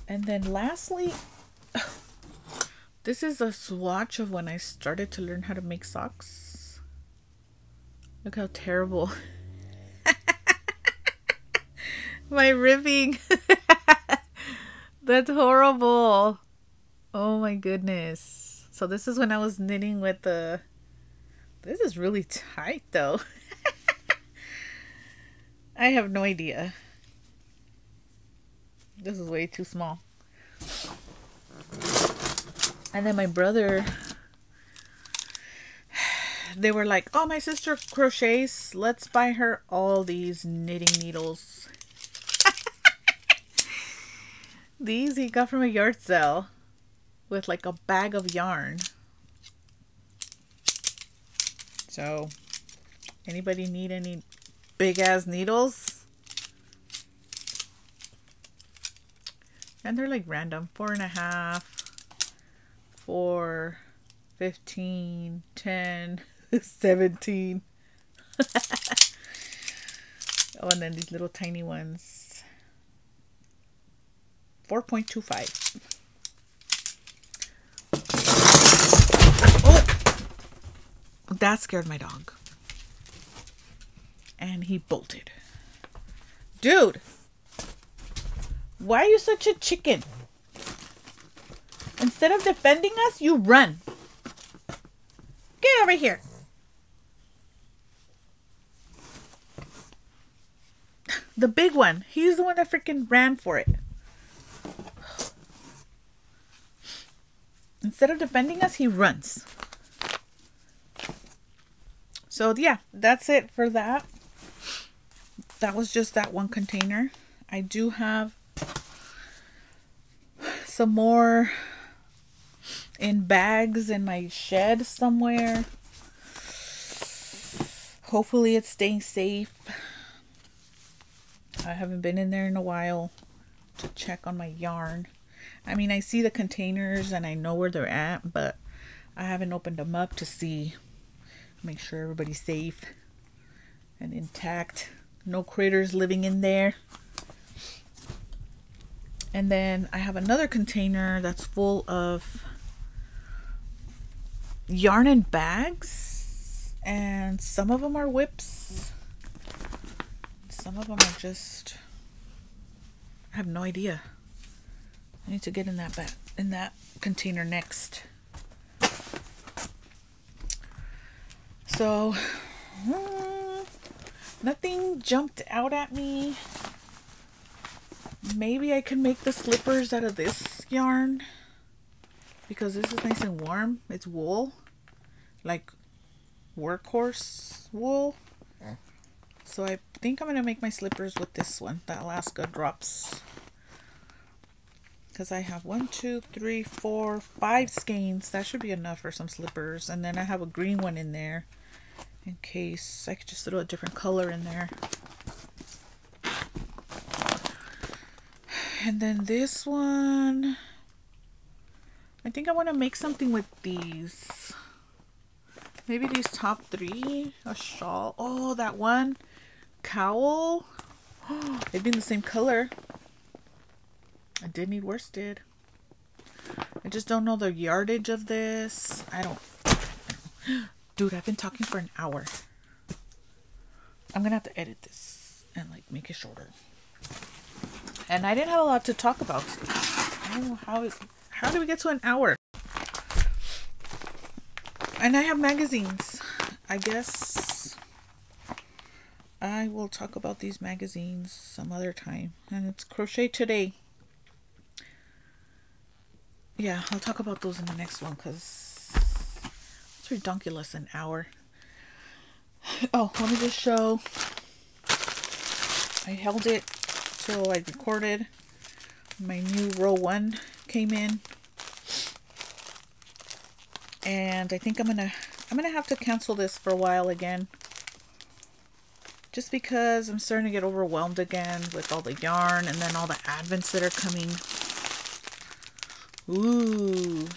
And then lastly, this is a swatch of when I started to learn how to make socks. Look how terrible. My ribbing. That's horrible. Oh my goodness. So this is when I was knitting with the... This is really tight though. I have no idea. This is way too small. And then my brother, they were like, oh, my sister crochets. Let's buy her all these knitting needles. These he got from a yard sale with like a bag of yarn. So, anybody need any big ass needles? And they're like random. 4.5, 4, 15, 10, 17. Oh, and then these little tiny ones. 4.25. Oh! That scared my dog. and he bolted. Dude, why are you such a chicken? Instead of defending us, you run. Get over here. The big one. He's the one that freaking ran for it. Instead of defending us, he runs. So yeah, that's it for that. That was just that one container. I do have some more in bags in my shed somewhere. Hopefully it's staying safe. I haven't been in there in a while to check on my yarn. I mean, I see the containers and I know where they're at, but I haven't opened them up to see, make sure everybody's safe and intact. No critters living in there. And then I have another container that's full of yarn and bags, and some of them are whips. Some of them are just, I have no idea. I need to get in that container next. So nothing jumped out at me. Maybe I can make the slippers out of this yarn because this is nice and warm. It's wool, like workhorse wool. So I think I'm going to make my slippers with this one, the Alaska Drops. Because I have 1, 2, 3, 4, 5 skeins. That should be enough for some slippers. And then I have a green one in there in case I could just throw a different color in there. And then this one, I think I want to make something with these. Maybe these top 3, a shawl. Oh, that one cowl. Oh, it'd be in the same color. I did need worsted. I just don't know the yardage of this. I don't. Dude, I've been talking for an hour. I'm gonna have to edit this and like make it shorter. And I didn't have a lot to talk about. I don't know how did we get to an hour? And I have magazines. I guess I will talk about these magazines some other time. And it's Crochet Today. Yeah, I'll talk about those in the next one because it's redonkulous an hour. Oh, let me just show. I held it till I recorded. My new row 1 came in. And I think I'm gonna have to cancel this for a while again. Just because I'm starting to get overwhelmed again with all the yarn and then all the advents that are coming. Ooh.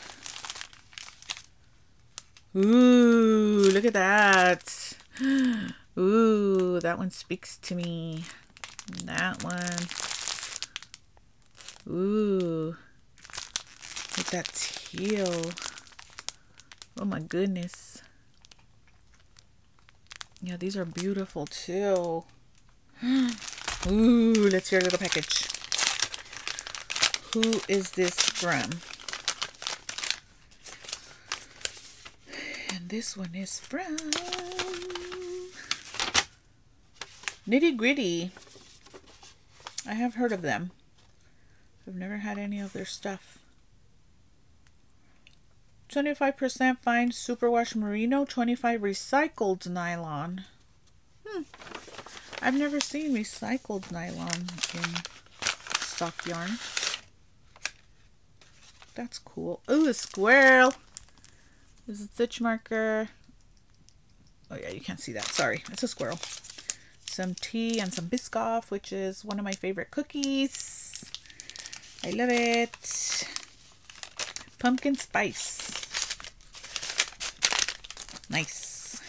Ooh, look at that. Ooh, that one speaks to me. That one. Ooh. With that teal. Oh my goodness. Yeah, these are beautiful too. Ooh, let's hear a little package. Who is this from? And this one is from Nitty Gritty. I have heard of them. I've never had any of their stuff. 25% fine superwash merino, 25 recycled nylon. I've never seen recycled nylon in stock yarn. That's cool. Ooh, a squirrel. This is a stitch marker. Oh yeah, you can't see that. Sorry, it's a squirrel. Some tea and some Biscoff, which is one of my favorite cookies. I love it. Pumpkin spice. Nice.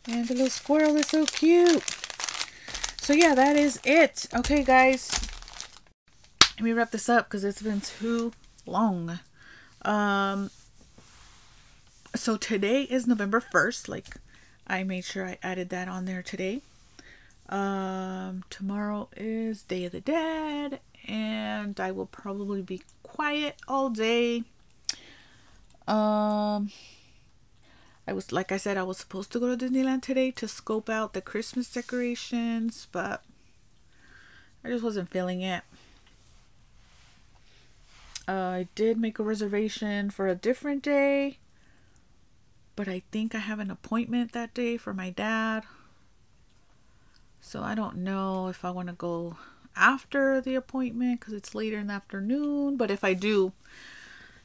And the little squirrel is so cute. So yeah, that is it. Okay, guys. Let me wrap this up because it's been too long. So today is November 1st. Like, I made sure I added that on there today. Tomorrow is Day of the Dead, and I will probably be quiet all day. I was, like I said, I was supposed to go to Disneyland today to scope out the Christmas decorations, but I just wasn't feeling it. I did make a reservation for a different day, but I think I have an appointment that day for my dad. So I don't know if I want to go after the appointment because it's later in the afternoon. But if I do,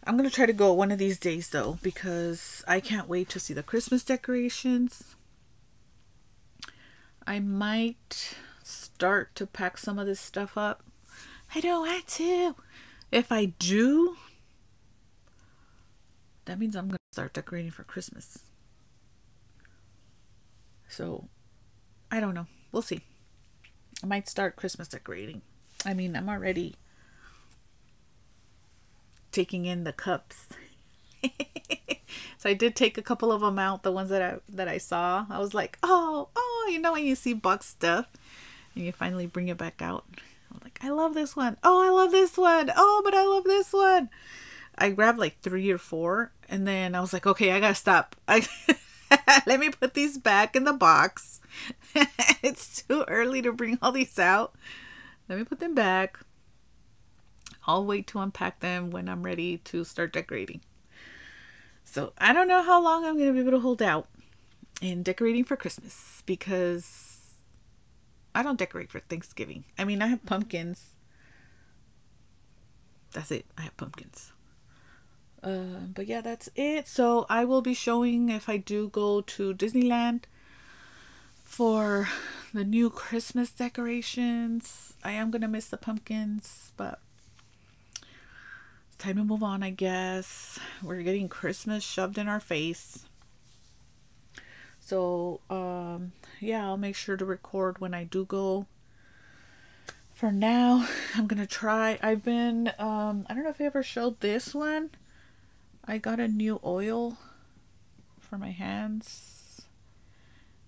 I'm going to try to go one of these days though, because I can't wait to see the Christmas decorations. I might start to pack some of this stuff up. I don't want to. If I do, that means I'm going to start decorating for Christmas. So, I don't know. We'll see. I might start Christmas decorating. I mean, I'm already taking in the cups. So I did take a couple of them out, the ones that I saw. I was like, oh, you know when you see box stuff and you finally bring it back out. I'm like, I love this one. Oh, I love this one. Oh, but I love this one. I grabbed like 3 or 4, and then I was like, okay, I gotta stop. Let me put these back in the box. It's too early to bring all these out. Let me put them back. I'll wait to unpack them when I'm ready to start decorating. So I don't know how long I'm going to be able to hold out in decorating for Christmas, because I don't decorate for Thanksgiving. I mean, I have pumpkins. That's it. I have pumpkins. But yeah, that's it. So I will be showing if I do go to Disneyland for the new Christmas decorations. I am going to miss the pumpkins, but it's time to move on, I guess. We're getting Christmas shoved in our face. So, yeah, I'll make sure to record when I do go. For now, I'm going to try. I've been, I don't know if I ever showed this one. I got a new oil for my hands.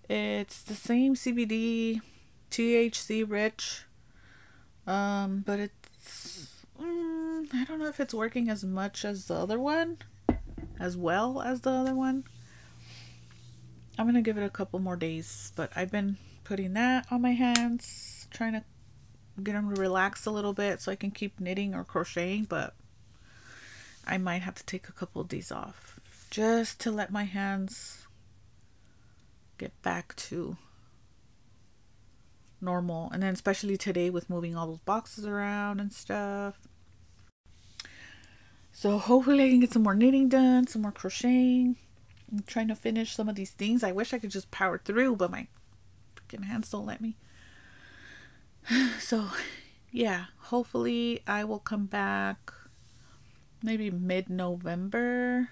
It's the same CBD, THC rich, but it's, I don't know if it's working as much as the other one, as well as the other one. I'm going to give it a couple more days, but I've been putting that on my hands, trying to get them to relax a little bit so I can keep knitting or crocheting, but I might have to take a couple of days off just to let my hands get back to normal. And then especially today with moving all those boxes around and stuff. So hopefully I can get some more knitting done, some more crocheting. I'm trying to finish some of these things. I wish I could just power through, but my freaking hands don't let me. So yeah, hopefully I will come back maybe mid-November.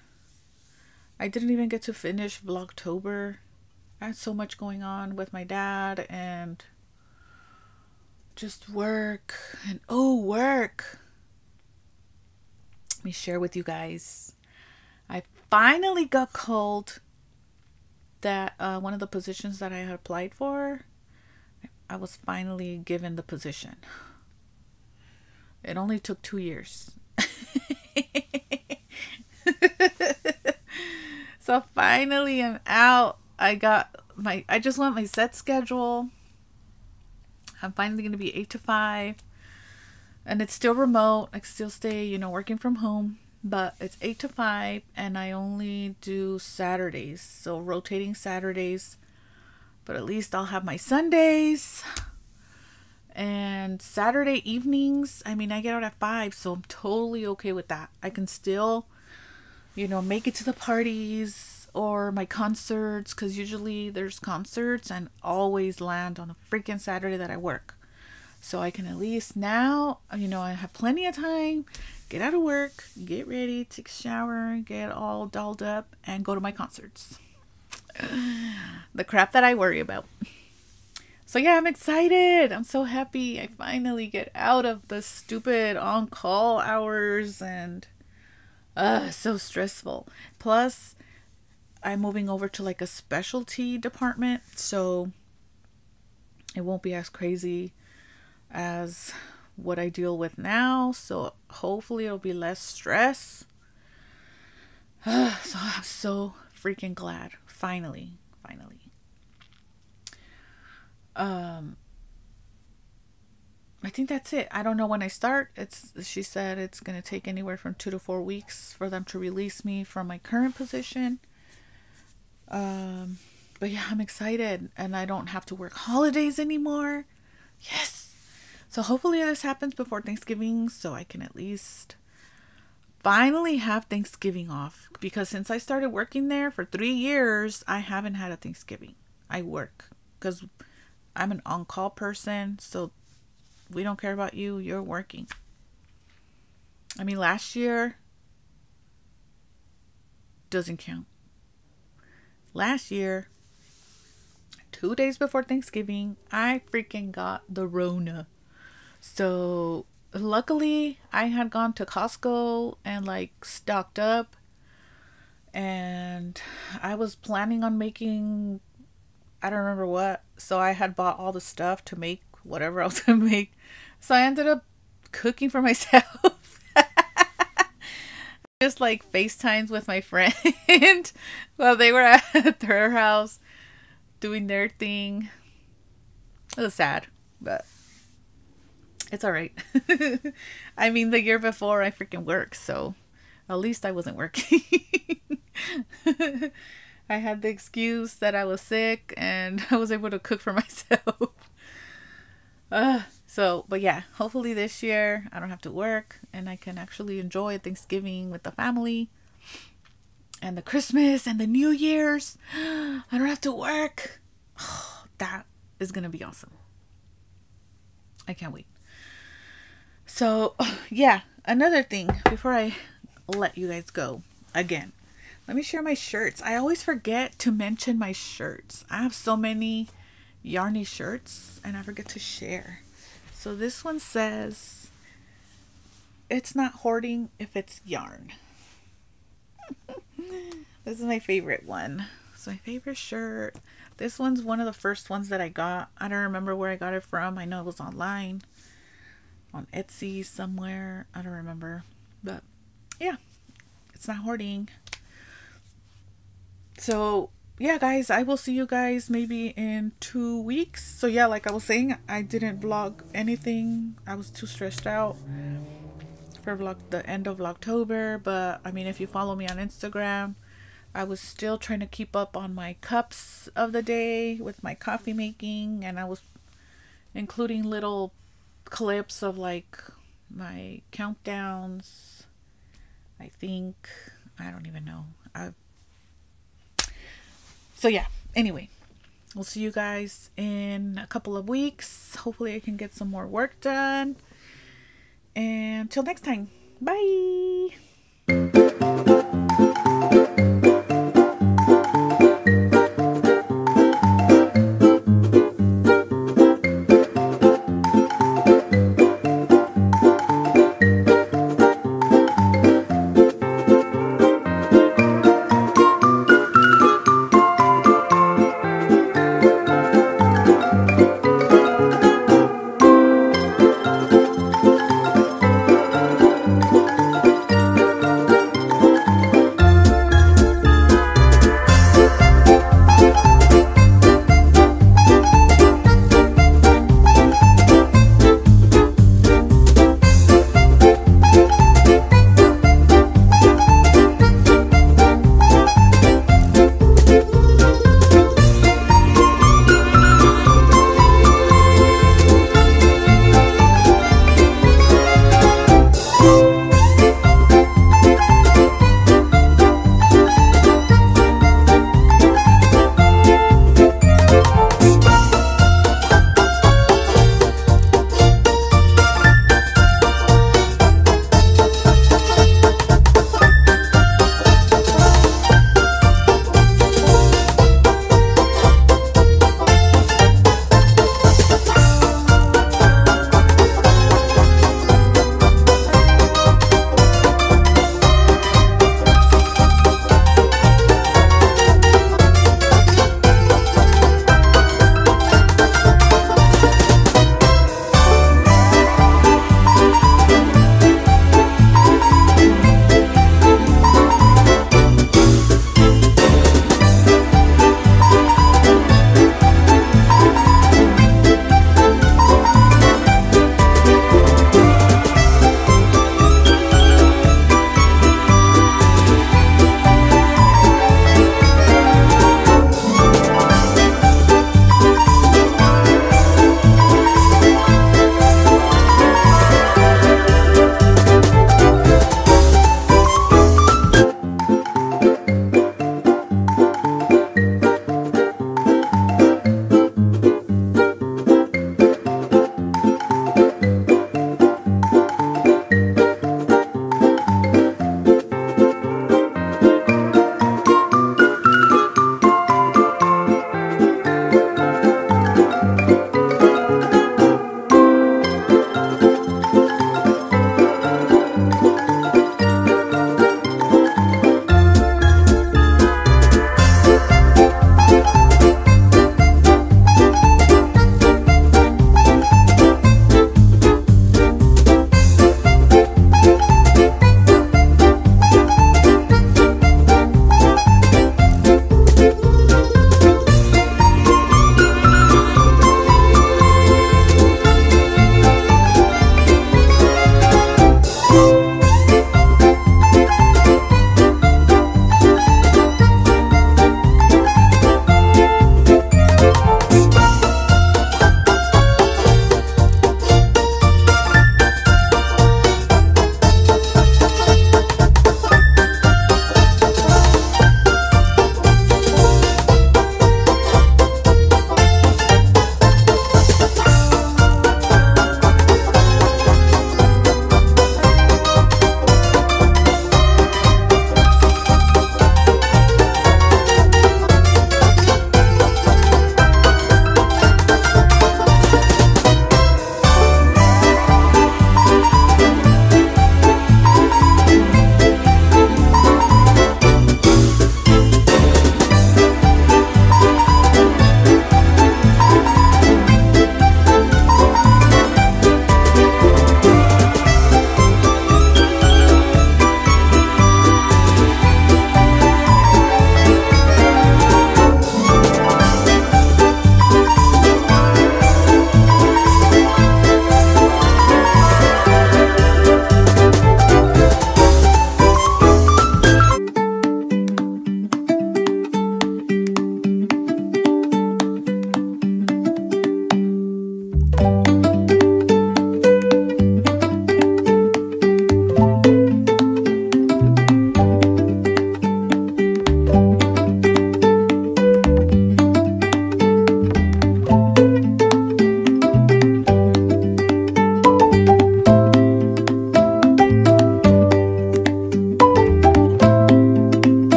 I didn't even get to finish Vlogtober. I had so much going on with my dad and just work and work. Let me share with you guys. I finally got called that one of the positions that I had applied for, I was finally given the position. It only took 2 years. So finally I'm out. I just want my set schedule. I'm finally going to be 8 to 5. And it's still remote. I still stay, working from home. But it's 8 to 5. And I only do Saturdays. So rotating Saturdays. But at least I'll have my Sundays. And Saturday evenings, I get out at 5. So I'm totally okay with that. I can still, make it to the parties or my concerts, because usually there's concerts and always land on a freaking Saturday that I work. So I can at least now, I have plenty of time, get out of work, get ready, take a shower, get all dolled up, and go to my concerts. The crap that I worry about. So yeah, I'm excited. I'm so happy. I finally get out of the stupid on-call hours and so stressful. Plus, I'm moving over to like a specialty department. So It won't be as crazy as what I deal with now. So hopefully it'll be less stress. So I'm so freaking glad. Finally. I think that's it. I don't know when I start. She said it's going to take anywhere from 2 to 4 weeks for them to release me from my current position. But yeah, I'm excited, and I don't have to work holidays anymore. Yes. So hopefully this happens before Thanksgiving, so I can at least finally have Thanksgiving off, because since I started working there for 3 years, I haven't had a Thanksgiving. I work because I'm an on-call person, so we don't care about you. You're working. I mean, last year doesn't count. Last year, 2 days before Thanksgiving, I freaking got the Rona. So luckily I had gone to Costco and like stocked up, and I was planning on making, I don't remember what. So I had bought all the stuff to make whatever I was going to make. So I ended up cooking for myself. Just like FaceTimes with my friend while they were at their house doing their thing. It was sad, but it's all right. I mean, the year before I freaking worked, so at least I wasn't working. I had the excuse that I was sick and I was able to cook for myself. But yeah, hopefully this year I don't have to work and I can actually enjoy Thanksgiving with the family and the Christmas and the New Year's. I don't have to work. That is going to be awesome. I can't wait. So yeah, another thing before I let you guys go again, let me share my shirts. I always forget to mention my shirts. I have so many yarny shirts and I forget to share. So this one says, "It's not hoarding if it's yarn." This is my favorite one. It's my favorite shirt. This one's one of the first ones that I got. I don't remember where I got it from. I know it was online, on Etsy somewhere. I don't remember. But yeah, it's not hoarding. So yeah, guys, I will see you guys maybe in 2 weeks. So yeah, like I was saying, I didn't vlog anything. I was too stressed out for the end of Vlogtober. But I mean, if you follow me on Instagram, I was still trying to keep up on my cups of the day with my coffee making, and I was including little clips of like my countdowns. I think, I don't even know. So yeah, anyway, we'll see you guys in a couple of weeks. Hopefully I can get some more work done. And till next time, bye.